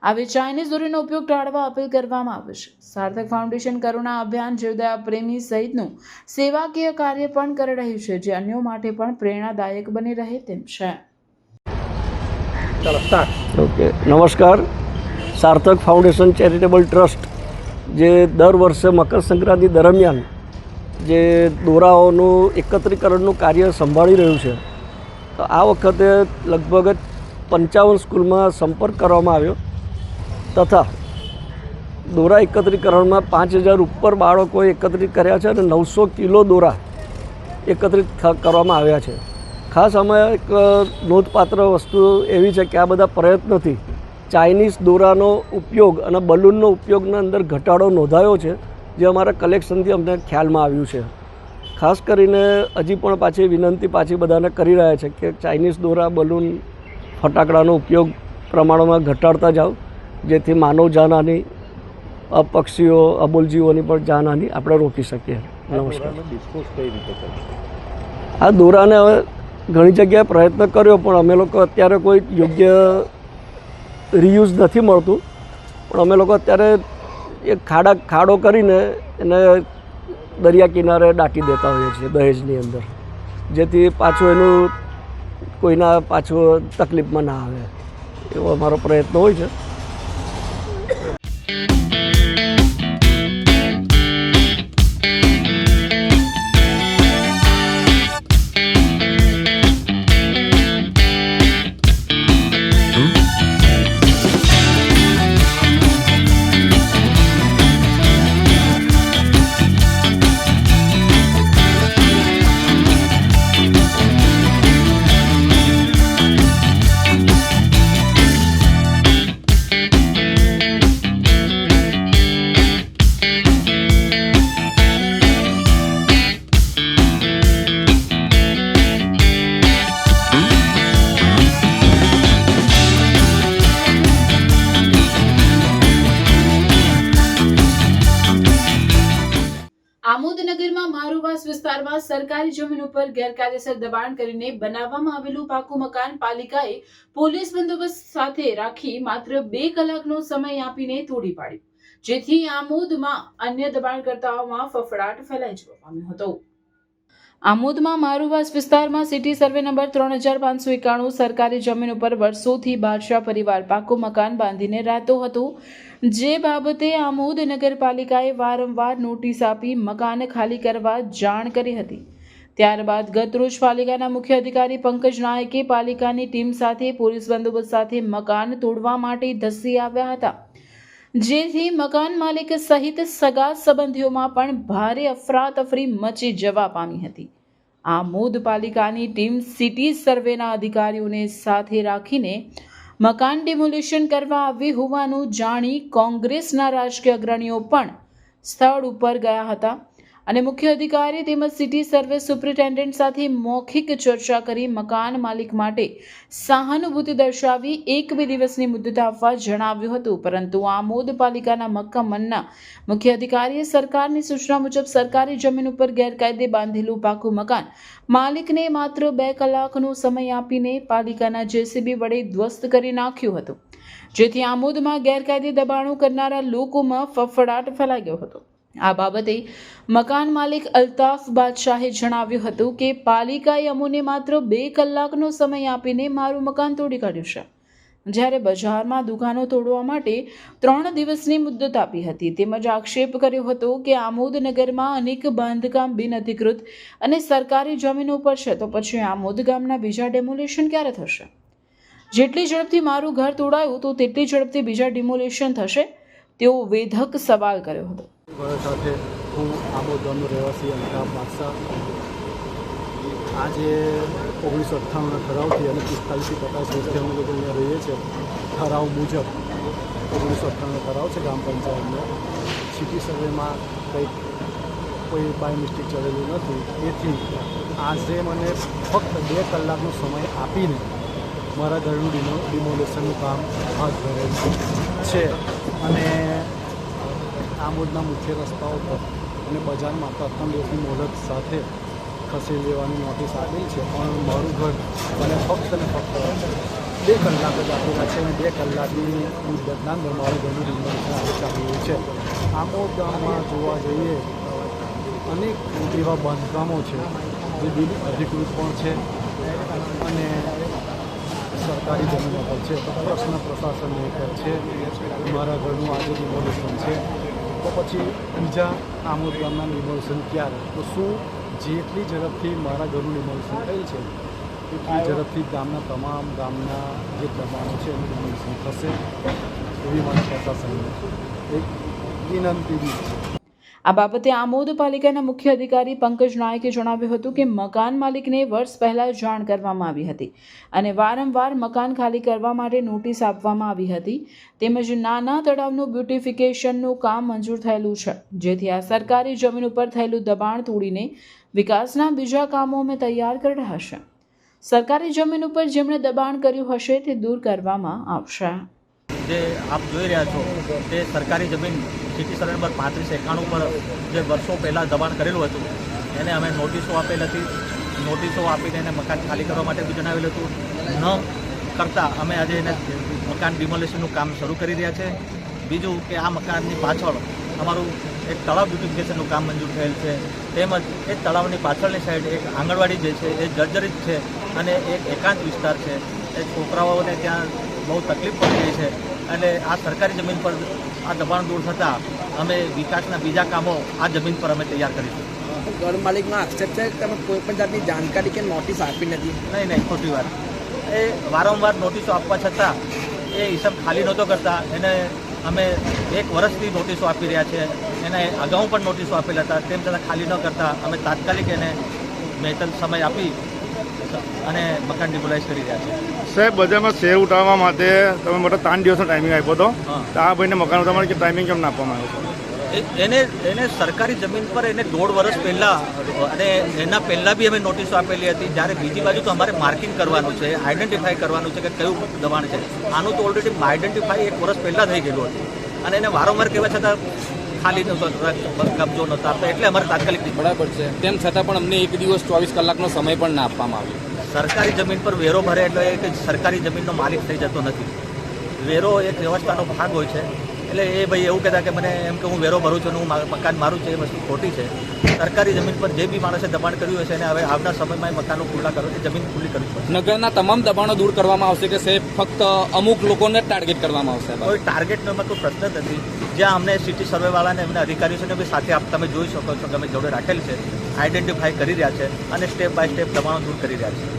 આવી ચાઇનીઝ દોરીનો ઉપયોગ ટાળવા અપીલ કરવામાં આવે છે. સાર્થક ફાઉન્ડેશન કરુણા અભિયાન જીવદયા પ્રેમી સહિતનું સેવાકીય કાર્ય પણ કરી રહ્યું છે, જે અન્યો માટે પણ પ્રેરણાદાયક બની રહે તેમ છે. ઓકે, નમસ્કાર. સાર્થક ફાઉન્ડેશન ચેરિટેબલ ટ્રસ્ટ જે દર વર્ષે મકર સંક્રાંતિ દરમિયાન જે દોરાઓનું એકત્રીકરણનું કાર્ય સંભાળી રહ્યું છે, તો આ વખતે લગભગ 55 સ્કૂલમાં સંપર્ક કરવામાં આવ્યો તથા દોરા એકત્રીકરણમાં 5,000 ઉપર બાળકોએ એકત્રિત કર્યા છે અને 900 કિલો દોરા એકત્રિત કરવામાં આવ્યા છે. ખાસ અમે એક નોંધપાત્ર વસ્તુ એવી છે કે આ બધા પ્રયત્નોથી ચાઇનીઝ દોરાનો ઉપયોગ અને બલૂનનો ઉપયોગના અંદર ઘટાડો નોંધાયો છે, જે અમારા કલેક્શનથી અમને ખ્યાલમાં આવ્યું છે. ખાસ કરીને હજી પણ પાછી વિનંતી બધાને કરી રહ્યા છે કે ચાઇનીઝ દોરા, બલૂન, ફટાકડાનો ઉપયોગ પ્રમાણમાં ઘટાડતા જાઓ, જેથી માનવ જાનહાની, પક્ષીઓ, અબોલજીવોની પણ જાનહાની આપણે રોકી શકીએ. નમસ્કાર. આ દોરાને હવે ઘણી જગ્યાએ પ્રયત્ન કર્યો, પણ અમે લોકો અત્યારે કોઈ યોગ્ય રિયુઝ નથી મળતું, પણ અમે લોકો અત્યારે એક ખાડો કરીને એને દરિયા કિનારે દાટી દેતા હોઈએ છીએ દહેજની અંદર, જેથી પાછું એનું કોઈના પાછું તકલીફમાં ના આવે, એવો અમારો પ્રયત્ન હોય છે. આમોદનગરમાં મારુવાસ વિસ્તારમાં સરકારી જમીન ઉપર ગેરકાયદેસર દબાણ કરીને બનાવવામાં આવેલું પાકું મકાન પાલિકાએ પોલીસ બંદોબસ્ત સાથે રાખી માત્ર 2 કલાકનો સમય આપીને તોડી પાડ્યું, જેથી આમોદમાં અન્ય દબાણકર્તાઓમાં ફફડાટ ફેલાઈ જવા પામ્યો હતો. આમોદમાં મારુવાસ વિસ્તારમાં સિટી સર્વે નંબર 3591 સરકારી જમીન ઉપર વર્ષોથી બાદશાહ પરિવાર પાકું મકાન બાંધીને રહેતો હતો, જે બાબતે આમોદ નગરપાલિકાએ વારંવાર નોટિસ આપી મકાન ખાલી કરવા જાણ કરી હતી. ત્યારબાદ ગતરોજ પાલિકાના મુખ્ય અધિકારી પંકજ નાયકે પાલિકાની ટીમ સાથે પોલીસ બંદોબસ્ત સાથે મકાન તોડવા માટે ધસી આવ્યા હતા, જેથી મકાન માલિક સહિત સગા સંબંધીઓમાં પણ ભારે અફરાતફરી મચી જવા પામી હતી. આમોદ પાલિકાની ટીમ સિટી સર્વેના અધિકારીઓને સાથે રાખીને મકાન ડિમોલિશન કરવા આવી હોવાનું જાણી કોંગ્રેસના રાજકીય અગ્રણીઓ પણ સ્થળ ઉપર ગયા હતા અને મુખ્ય અધિકારી તેમજ સિટી સર્વે સુપ્રિન્ટેન્ડન્ટ સાથે મૌખિક ચર્ચા કરી મકાન માલિક માટે સહાનુભૂતિ દર્શાવી 1-2 દિવસની મુદત આપવા જણાવ્યું હતું, પરંતુ આમોદ પાલિકાના મક્કામનના મુખ્ય અધિકારીએ સરકારની સૂચના મુજબ સરકારી જમીન ઉપર ગેરકાયદે બાંધેલું પાકું મકાન માલિકને માત્ર 2 કલાકનો સમય આપીને પાલિકાના જેસીબી વડે ધ્વસ્ત કરી નાખ્યું હતું, જેથી આમોદમાં ગેરકાયદે દબાણો કરનારા લોકોમાં ફફડાટ ફેલાઈ ગયો હતો. આ બાબતે મકાન માલિક અલ્તાફ બાદશાહે જણાવ્યું હતું કે પાલિકાએ અમોને માત્ર 2 કલાકનો સમય આપીને મારું મકાન તોડી કાઢ્યું છે, જ્યારે બજારમાં દુકાનો તોડવા માટે 3 દિવસની મુદત આપી હતી. તેમજ આક્ષેપ કર્યો હતો કે આમોદ નગરમાં અનેક બાંધકામ બિનઅધિકૃત અને સરકારી જમીનો પર છે, તો પછી આમોદ ગામના બીજા ડેમોલેશન ક્યારે થશે? જેટલી ઝડપથી મારું ઘર તોડાયું તો તેટલી ઝડપથી બીજા ડિમોલેશન થશે, તેવો વેધક સવાલ કર્યો હતો. સાથે હું આમોદ ગામનો રહેવાસી અલ્તાફ બાદશાહ આજે 1998ના ઠરાવથી અને 45થી 50 વર્ષથી અમે લોકો અહીંયા રહીએ છીએ. ઠરાવ મુજબ 1998નો ઠરાવ છે ગ્રામ પંચાયતનો. સિટી સર્વેમાં કોઈ બાય મિસ્ટેક ચડેલું નથી, તેથી આજે મને ફક્ત 2 કલાકનો સમય આપીને મારા ઘરનું ડિમોલેશનનું કામ હાથ ધરેલ છે અને આમોદના મુખ્ય રસ્તાઓ પર અને બજારમાં 3 દિવસની મુદત સાથે ખસેડી લેવાની નોટિસ આપેલ છે, પણ મારું ઘર મને ફક્ત ને ફક્ત 2 કલાક જ આપેલા છે અને 2 કલાકની મુદતના અંદર મારું ઘરનું ડિમોલેશન ચાલી રહ્યું છે. આમોદ ગામમાં જોવા જઈએ અનેક એવા બાંધકામો છે જે બિન અધિકૃત પણ છે અને સરકારી જમીનો પર છે, તો પ્રશ્ન પ્રશાસનને એક છે. મારા ઘરનું આજે ડિમોલેશન છે, તો પછી બીજા આમોદ ગામના ડિમોલેશન ક્યારે? તો શું જેટલી ઝડપથી મારા ઘરનું ડિમોલેશન થયેલ છે એટલી ઝડપથી ગામના જે દબાણો છે એનું ડિમોલેશન થશે, એવી મારા પ્રશાસનને એક વિનંતી બી છે. આ બાબતે આમોદ પાલિકાના મુખ્ય અધિકારી પંકજ નાયકે જણાવ્યું હતું કે મકાન માલિકને વર્ષ પહેલા જાણ કરવામાં આવી હતી અને વારંવાર મકાન ખાલી કરવા માટે નોટિસ આપવામાં આવી હતી, તેમજ નાના તળાવનું બ્યુટિફિકેશનનું કામ મંજૂર થયેલું છે, જેથી આ સરકારી જમીન ઉપર થયેલું દબાણ તોડીને વિકાસના બીજા કામો અમે તૈયાર કરી રહ્યા છે. સરકારી જમીન ઉપર જેમણે દબાણ કર્યું હશે તે દૂર કરવામાં આવશે. જે આપ જોઈ રહ્યા છો તે સરકારી જમીન સિટી સર્વે નંબર 3591 પર જે વર્ષો પહેલાં દબાણ કરેલું હતું એને અમે નોટિસો આપેલ હતી. નોટિસો આપીને એને મકાન ખાલી કરવા માટે બી જણાવેલું હતું. ન કરતાં અમે આજે એને મકાન ડિમોલેશનનું કામ શરૂ કરી રહ્યા છે. બીજું કે આ મકાનની પાછળ અમારું એક તળાવ બ્યુટિફિકેશનનું કામ મંજૂર થયેલ છે. તેમજ એ તળાવની પાછળની સાઈડ એક આંગણવાડી જે છે એ જર્જરિત છે અને એક એકાંત વિસ્તાર છે. એ છોકરાઓને ત્યાં બહુ તકલીફ પડી રહી છે. એટલે આ સરકારી જમીન પર આ દબાણ દૂર થતાં અમે વિકાસના બીજા કામો આ જમીન પર અમે તૈયાર કરીશું. ઘર માલિકનો આક્ષેપ છે કે તમે કોઈ પણ જાતની જાણકારી કે નોટિસ આપી નથી. નહીં, ખોટી વાત. એ વારંવાર નોટિસો આપવા છતાં એ ઈસમ ખાલી નહોતો કરતા. એને અમે 1 વર્ષથી નોટિસો આપી રહ્યા છે. એને અગાઉ પણ નોટિસો આપેલા હતા. તેમ છતાં ખાલી ન કરતા અમે તાત્કાલિક એને મેટલ સમય આપી અને મકાન ડિમોલાઇઝ કરી રહ્યા છે. સાહેબ, બજારમાં શેર ઉઠાવવા માટે તમે મોટો 3 દિવસનો ટાઈમિંગ આપ્યો હતો, તો આ ભાઈને મકાન ઉઠાવવા માટે ટાઈમિંગ કેમ ના આપવામાં આવ્યો છે? એને સરકારી જમીન પર એને 1.5 વર્ષ પહેલાં અને એના પહેલાં બી અમે નોટિસો આપેલી હતી. જ્યારે બીજી બાજુ તો અમારે માર્કિંગ કરવાનું છે, આઈડેન્ટિફાઈ કરવાનું છે કે કયું દબાણ છે. આનું તો ઓલરેડી આઈડેન્ટિફાઈ 1 વર્ષ પહેલાં થઈ ગયેલું હતું અને એને વારંવાર કહેવા છતાં ખાલી કબજો નહોતા આપતા. એટલે અમારે તાત્કાલિક બરાબર છે. તેમ છતાં પણ અમને 1 દિવસ 24 કલાકનો સમય પણ ના આપવામાં આવ્યો. સરકારી જમીન પર વેરો ભરે એટલે કે સરકારી જમીનનો માલિક થઈ જતો નથી. વેરો એક વ્યવસ્થાનો ભાગ હોય છે. એટલે એ ભાઈ એવું કહેતા કે મને એમ કે હું વેરો ભરું છું અને હું મકાન મારું છે, એ વસ્તુ ખોટી છે. સરકારી જમીન પર જે બી માણસે દબાણ કર્યું હશે એને હવે આવનાર સમયમાં મકાનો ખુલ્લા કરો, એ જમીન ખુલ્લી કરવી પડશે. નગરના તમામ દબાણો દૂર કરવામાં આવશે કે સાહેબ ફક્ત અમુક લોકોને ટાર્ગેટ કરવામાં આવશે? કોઈ ટાર્ગેટનો એમાં કોઈ પ્રશ્ન જ નથી. જ્યાં અમને સિટી સર્વેવાળાને એમના અધિકારીઓને બી સાથે તમે જોઈ શકો છો કે અમે જોડે રાખેલ છે, આઈડેન્ટિફાઈ કરી રહ્યા છે અને સ્ટેપ બાય સ્ટેપ દબાણો દૂર કરી રહ્યા છે.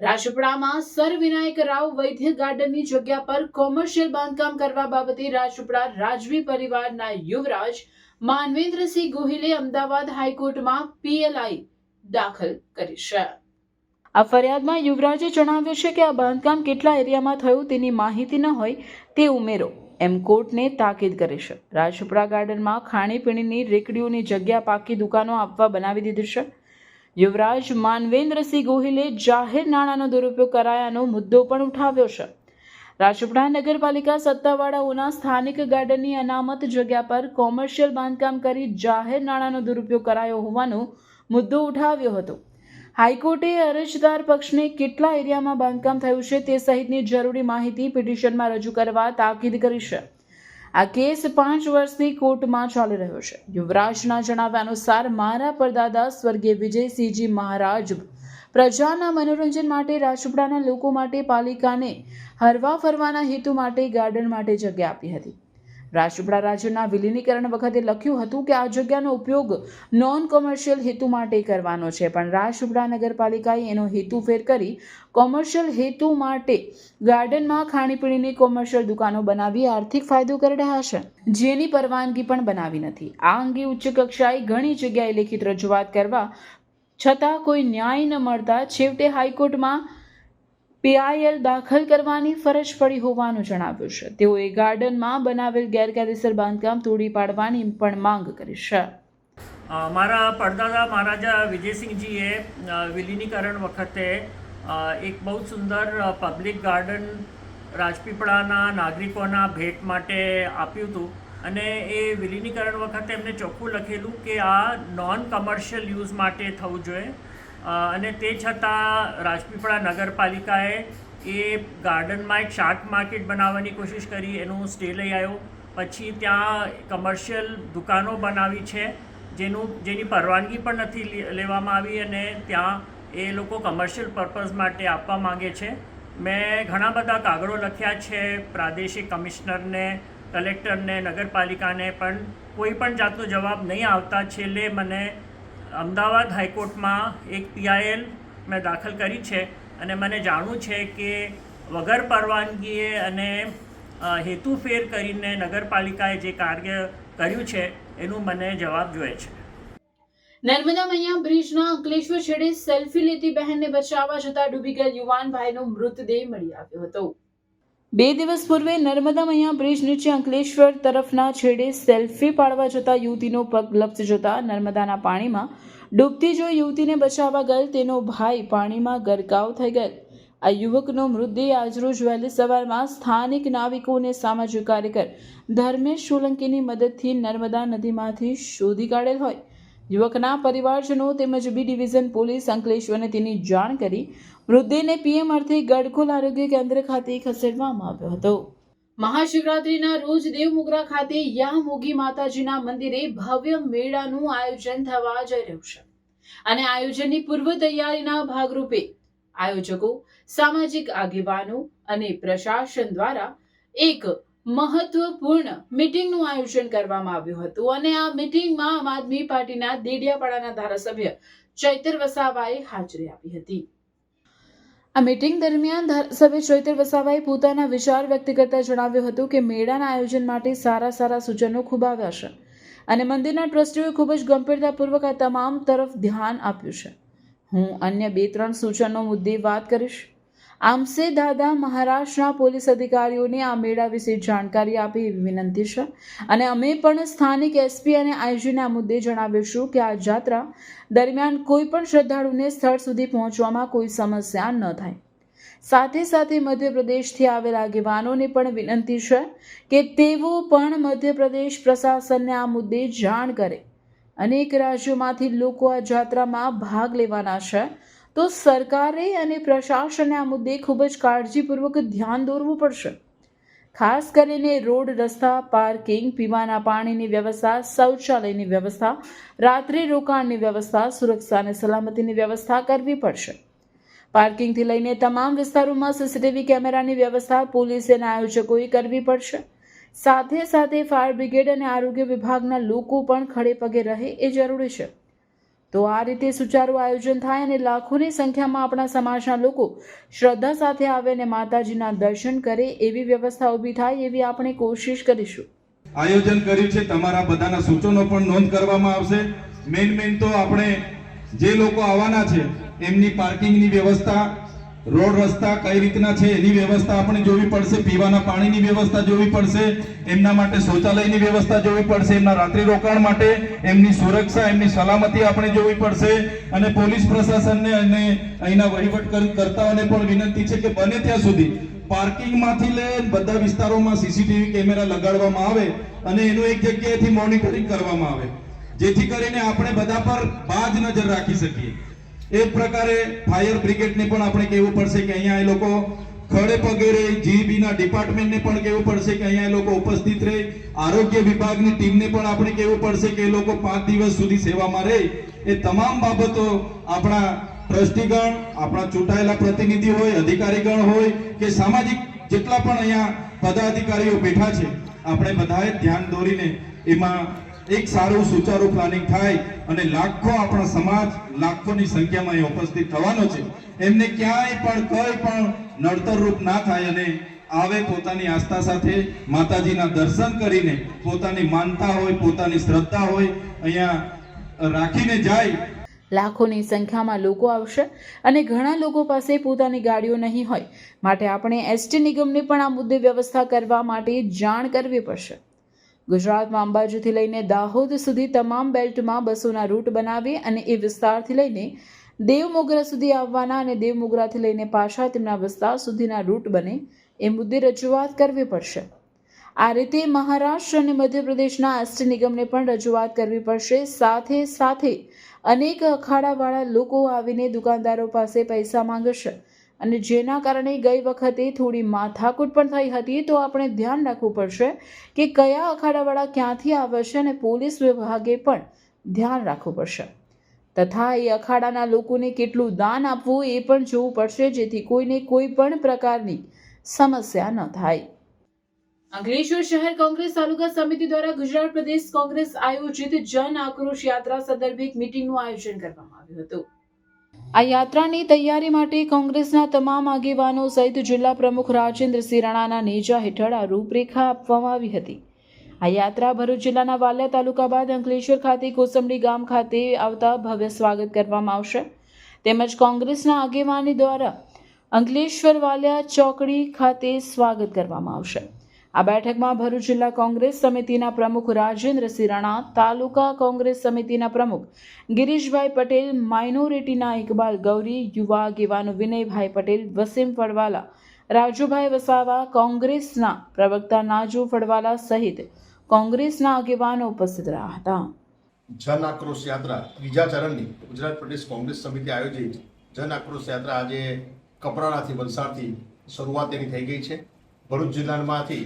રાજપીપળામાં સર વિનાયક રાવ વૈદ્ય ગાર્ડનની જગ્યા પર કોમર્શિયલ બાંધકામ કરવા બાબતે રાજપીપળા રાજવી પરિવારના યુવરાજ માનવેન્દ્રસિંહ ગોહિલે અમદાવાદ હાઈકોર્ટમાં PLI દાખલ કરી છે. આ ફરિયાદમાં યુવરાજે જણાવ્યું છે કે આ બાંધકામ કેટલા એરિયામાં થયું તેની માહિતી ન હોય તે ઉમેરો એમ કોર્ટને તાકીદ કરી છે. રાજપીપળા ગાર્ડનમાં ખાણીપીણીની રેકડીઓની જગ્યા પાકી દુકાનો આપવા બનાવી દીધી છે. યુવરાજ માનવેન્દ્રસિંહ ગોહિલે જાહેર નાણાંનો દુરુપયોગ કરાયાનો મુદ્દો પણ ઉઠાવ્યો છે. રાજપીપળા નગરપાલિકા સત્તાવાળાઓના સ્થાનિક ગાર્ડનની અનામત જગ્યા પર કોમર્શિયલ બાંધકામ કરી જાહેર નાણાંનો દુરુપયોગ કરાયો હોવાનો મુદ્દો ઉઠાવ્યો હતો. હાઈકોર્ટે અરજદાર પક્ષને કેટલા એરિયામાં બાંધકામ થયું છે તે સહિતની જરૂરી માહિતી પિટિશનમાં રજૂ કરવા તાકીદ કરી છે. આ કેસ 5 વર્ષથી કોર્ટમાં ચાલી રહ્યો છે. યુવરાજના જણાવ્યા અનુસાર મારા પરદાદા સ્વર્ગીય વિજયસિંહજી મહારાજ પ્રજાના મનોરંજન માટે રાજપીપળાના લોકો માટે પાલિકાને હરવા ફરવાના હેતુ માટે ગાર્ડન માટે જગ્યા આપી હતી. રાજપીપળા રાજ્યના વિલીનીકરણ વખતે લખ્યું હતું કે આ જગ્યાનો ઉપયોગ નોન કોમર્શિયલ હેતુ માટે કરવાનો છે, પણ રાજપીપળા નગરપાલિકાએ એનો હેતુ ફેર કરી કોમર્શિયલ હેતુ માટે ગાર્ડનમાં ખાણીપીણીની કોમર્શિયલ દુકાનો બનાવી આર્થિક ફાયદો કરી રહ્યા છે, જેની પરવાનગી પણ બનાવી નથી. આ અંગે ઉચ્ચ કક્ષાએ ઘણી જગ્યાએ લેખિત રજૂઆત કરવા છતાં કોઈ ન્યાય ન મળતા છેવટે હાઈકોર્ટમાં PIL દાખલ કરવાની ફરજ પડી હોવાનું જણાવ્યું છે. તેઓએ ગાર્ડનમાં બનાવેલ ગેરકાયદેસર બાંધકામ તોડી પાડવાની પણ માંગ કરી છે. મારા પરદાદા મહારાજા વિજયસિંહજીએ વિલીનીકરણ વખતે એક બહુ સુંદર પબ્લિક ગાર્ડન રાજપીપળાના નાગરિકોના ભેટ માટે આપ્યું હતું અને એ વિલીનીકરણ વખતે એમને ચોખ્ખું લખેલું કે આ નોન કમર્શિયલ યુઝ માટે થવું જોઈએ અને તે છતાં રાજપીપળા નગરપાલિકાએ એ ગાર્ડનમાં એક શાક માર્કેટ બનાવવાની કોશિશ કરી, એનું સ્ટે લઈ આવ્યો. પછી ત્યાં કમર્શિયલ દુકાનો બનાવી છે જેની પરવાનગી પણ નથી લેવામાં આવી અને ત્યાં એ લોકો કમર્શિયલ પર્પઝ માટે આપવા માંગે છે. મેં ઘણા બધા કાગળો લખ્યા છે પ્રાદેશિક કમિશનરને, કલેક્ટરને, નગરપાલિકાને, પણ કોઈ પણ જાતનો જવાબ નહીં આવતા છેલ્લે મને અમદાવાદ હાઈકોર્ટમાં એક PIL મેં દાખલ કરી છે અને મને જાણવું છે કે વગર પરવાનગીએ અને હેતુફેર કરીને નગરપાલિકાએ જે કાર્ય કર્યું છે એનું મને જવાબ જોઈએ છે. નર્મદા મૈયા બ્રિજના અંકલેશ્વર છેડે સેલ્ફી લેતી બહેનને બચાવવા જતા ડૂબી ગયેલ યુવાન ભાઈનો મૃતદેહ મળી આવ્યો હતો. 2 દિવસ પૂર્વે નર્મદા મૈયા બ્રિજ નીચે અંકલેશ્વર તરફના છેડે સેલ્ફી પાડવા જતા યુવતીનો પગ લપસી જતા નર્મદાના પાણીમાં ડૂબતી જોઈ યુવતીને બચાવવા ગયેલ તેનો ભાઈ પાણીમાં ગરકાવ થઈ ગયેલ. આ યુવકનો મૃતદેહ આજરોજ વહેલી સવારમાં સ્થાનિક નાવિકો અને સામાજિક કાર્યકર ધર્મેશ સોલંકીની મદદથી નર્મદા નદીમાંથી શોધી કાઢેલ હોય. યુવકના પરિવારજનો તેમજ બી ડિવિઝન પોલીસ અંકલેશ્વરને તેની જાણ કરી મૃતદેહને પીએમ અર્થે ગડખોલ આરોગ્ય કેન્દ્ર ખાતે ખસેડવામાં આવ્યો હતો. મહાશિવરાત્રીના રોજ દેવમોગરા ખાતે યામોગી માતાજીના મંદિરે ભવ્ય મેળાનું આયોજન થવા જઈ રહ્યું છે અને આયોજનની પૂર્વ તૈયારીના ભાગરૂપે આયોજકો, સામાજિક આગેવાનો અને પ્રશાસન દ્વારા એક મહત્વપૂર્ણ મીટિંગનું આયોજન કરવામાં આવ્યું હતું અને આ મીટિંગમાં આમ આદમી પાર્ટીના દેડિયાપાડાના ધારાસભ્ય ચૈતર વસાવાએ હાજરી આપી હતી. આ મીટિંગ દરમિયાન ધારાસભ્ય ચૈતર વસાવાએ પોતાના વિચાર વ્યક્ત કરતા જણાવ્યું હતું કે મેળાના આયોજન માટે સારા સૂચનો ખૂબ આવ્યા છે અને મંદિરના ટ્રસ્ટીઓએ ખૂબ જ ગંભીરતાપૂર્વક આ તમામ તરફ ધ્યાન આપ્યું છે. હું અન્ય 2-3 સૂચનો મુદ્દે વાત કરીશ. આમસે દાદા મહારાષ્ટ્રના પોલીસ અધિકારીઓને આ મેળા વિશે જાણકારી આપી એવી વિનંતી છે અને અમે પણ સ્થાનિક એસપી અને આઈજીને આ મુદ્દે જણાવીશું કે આ યાત્રા દરમિયાન કોઈ પણ શ્રદ્ધાળુને સ્થળ સુધી પહોંચવામાં કોઈ સમસ્યા ન થાય. સાથે મધ્યપ્રદેશથી આવેલા આગેવાનોને પણ વિનંતી છે કે તેઓ પણ મધ્યપ્રદેશ પ્રશાસનને આ મુદ્દે જાણ કરે. અનેક રાજ્યોમાંથી લોકો આ યાત્રામાં ભાગ લેવાના છે તો સરકારે અને પ્રશાસને આ મુદ્દે ખૂબ જ કાળજીપૂર્વક ધ્યાન દોરવું પડશે. ખાસ કરીને રોડ, રસ્તા, પાર્કિંગ, પીવાના પાણીની વ્યવસ્થા, શૌચાલયની વ્યવસ્થા, રાત્રિ રોકાણની વ્યવસ્થા, સુરક્ષા અને સલામતીની વ્યવસ્થા કરવી પડશે. પાર્કિંગથી લઈને તમામ વિસ્તારોમાં સીસીટીવી કેમેરાની વ્યવસ્થા પોલીસ અને આયોજકોએ કરવી પડશે. સાથે ફાયર બ્રિગેડ અને આરોગ્ય વિભાગના લોકો પણ ખડે પગે રહે એ જરૂરી છે. તો આ રીતે સુચારું આયોજન થાય અને લાખોની સંખ્યામાં આપણા સમાજના લોકો શ્રદ્ધા સાથે આવે અને માતાજીના દર્શન કરે એવી વ્યવસ્થા ઊભી થાય એવી આપણે કોશિશ કરીશું. આયોજન કર્યું છે, તમારા બધાના સૂચનો પણ નોંધ કરવામાં આવશે. મેન તો આપણે જે લોકો આવવાના છે એમની પાર્કિંગની વ્યવસ્થા, રોડ રસ્તા કઈ રીતના છે એની વ્યવસ્થા આપણે જોવી પડશે, પીવાના પાણીની વ્યવસ્થા જોવી પડશે, એમના માટે શૌચાલયની વ્યવસ્થા જોવી પડશે, એમના રાત્રિ રોકાણ માટે એમની સુરક્ષા, એમની સલામતી આપણે જોવી પડશે અને પોલીસ પ્રશાસનને અને અહીંના વહીવટકર્તાઓને પણ વિનંતી છે કે બને ત્યાં સુધી પાર્કિંગમાંથી લઈને બધા વિસ્તારોમાં સીસીટીવી કેમેરા લગાડવામાં આવે અને એનું એક જગ્યાએથી મોનિટરિંગ કરવામાં આવે, જેથી કરીને આપણે બધા પર બાજ નજર રાખી શકીએ. એ પ્રકારે ફાયર બ્રિગેડને પણ આપણે કહેવું પડશે કે અહીંયા એ લોકો ખડે પગે રહે, જીબીના ડિપાર્ટમેન્ટને પણ કહેવું પડશે કે અહીંયા એ લોકો ઉપસ્થિત રહે, આરોગ્ય વિભાગની ટીમને પણ આપણે કહેવું પડશે કે એ લોકો 5 દિવસ સુધી સેવામાં રહે. એ તમામ બાબતો આપણા ટ્રસ્ટીગણ, આપણા ચૂંટાયેલા પ્રતિનિધિ હોય, અધિકારીગણ હોય કે સામાજિક જેટલા પણ અહીંયા પદાધિકારીઓ બેઠા છે, આપણે બધાએ ધ્યાન દોરીને એમાં એક સારું સુચારું પ્લાનિંગ થાય અને લાખો આપણા સમાજ લાખોની સંખ્યામાં અહીં ઉપસ્થિત થવાનો છે. એમને ક્યાંય પણ કંઈ પણ નડતરરૂપ ના થાય અને આવે પોતાની આસ્થા સાથે માતાજીના દર્શન કરીને પોતાની માનતા હોય, પોતાની શ્રદ્ધા હોય અહીંયા રાખીને જાય. લાખોની સંખ્યામાં લોકો આવશે અને ઘણા લોકો પાસે પોતાની ગાડીઓ નહીં હોય, માટે આપણે એસટી નિગમને પણ આ મુદ્દે વ્યવસ્થા કરવા માટે જાણ કરવી પડશે. ગુજરાતમાં અંબાજીથી લઈને દાહોદ સુધી તમામ બેલ્ટમાં બસોના રૂટ બનાવી અને એ વિસ્તારથી લઈને દેવમોગરા સુધી આવવાના અને દેવમોગરાથી લઈને પાછા તેમના વિસ્તાર સુધીના રૂટ બને એ મુદ્દે રજૂઆત કરવી પડશે. આ રીતે મહારાષ્ટ્ર અને મધ્યપ્રદેશના એસટી નિગમને પણ રજૂઆત કરવી પડશે. સાથે અનેક અખાડાવાળા લોકો આવીને દુકાનદારો પાસે પૈસા માંગશે અને જેના કારણે ગઈ વખતે થોડી માથાકૂટ પણ થઈ હતી. તો આપણે ધ્યાન રાખવું પડશે કે કયા અખાડાવાળા ક્યાંથી આવે છે અને પોલીસ વિભાગે પણ ધ્યાન રાખવું પડશે તથા એ અખાડાના લોકોને કેટલું દાન આપવું એ પણ જોવું પડશે, જેથી કોઈને કોઈ પણ પ્રકારની સમસ્યા ન થાય. અંકલેશ્વર શહેર કોંગ્રેસ તાલુકા સમિતિ દ્વારા ગુજરાત પ્રદેશ કોંગ્રેસ આયોજિત જન આક્રોશ યાત્રા સંદર્ભે એક મીટિંગનું આયોજન કરવામાં આવ્યું હતું. આ યાત્રાની તૈયારી માટે કોંગ્રેસના તમામ આગેવાનો સહિત જિલ્લા પ્રમુખ રાજેન્દ્રસિંહ રાણાના નેજા હેઠળ આ રૂપરેખા આપવામાં આવી હતી. આ યાત્રા ભરૂચ જિલ્લાના વાલિયા તાલુકા બાદ અંકલેશ્વર ખાતે કોસંબડી ગામ ખાતે આવતા ભવ્ય સ્વાગત કરવામાં આવશે. તેમજ કોંગ્રેસના આગેવાની દ્વારા અંકલેશ્વર વાલિયા ચોકડી ખાતે સ્વાગત કરવામાં આવશે. આ બેઠકમાં ભરૂચ જિલ્લા કોંગ્રેસ સમિતિના પ્રમુખ રાજેન્દ્રસિંહ રાણા, તાલુકા કોંગ્રેસ સમિતિના પ્રમુખ ગિરીશભાઈ પટેલ, માઇનોરિટીના ઇકબાલ ગૌરી, યુવા આગેવાનો વિનયભાઈ પટેલ, વસીમ ફળવાલા, રાજુભાઈ વસાવા, કોંગ્રેસના પ્રવક્તા નાજુ ફળવાલા સહિત કોંગ્રેસના આગેવાનો ઉપસ્થિત રહ્યા હતા. જન આક્રોશ યાત્રા ત્રીજા ચરણની ગુજરાત પ્રદેશ કોંગ્રેસ સમિતિ આયોજિત જન આક્રોશ યાત્રા આજે કપરાડાથી વલસાડથી શરૂઆત એની થઈ ગઈ છે. ભરૂચ જિલ્લામાંથી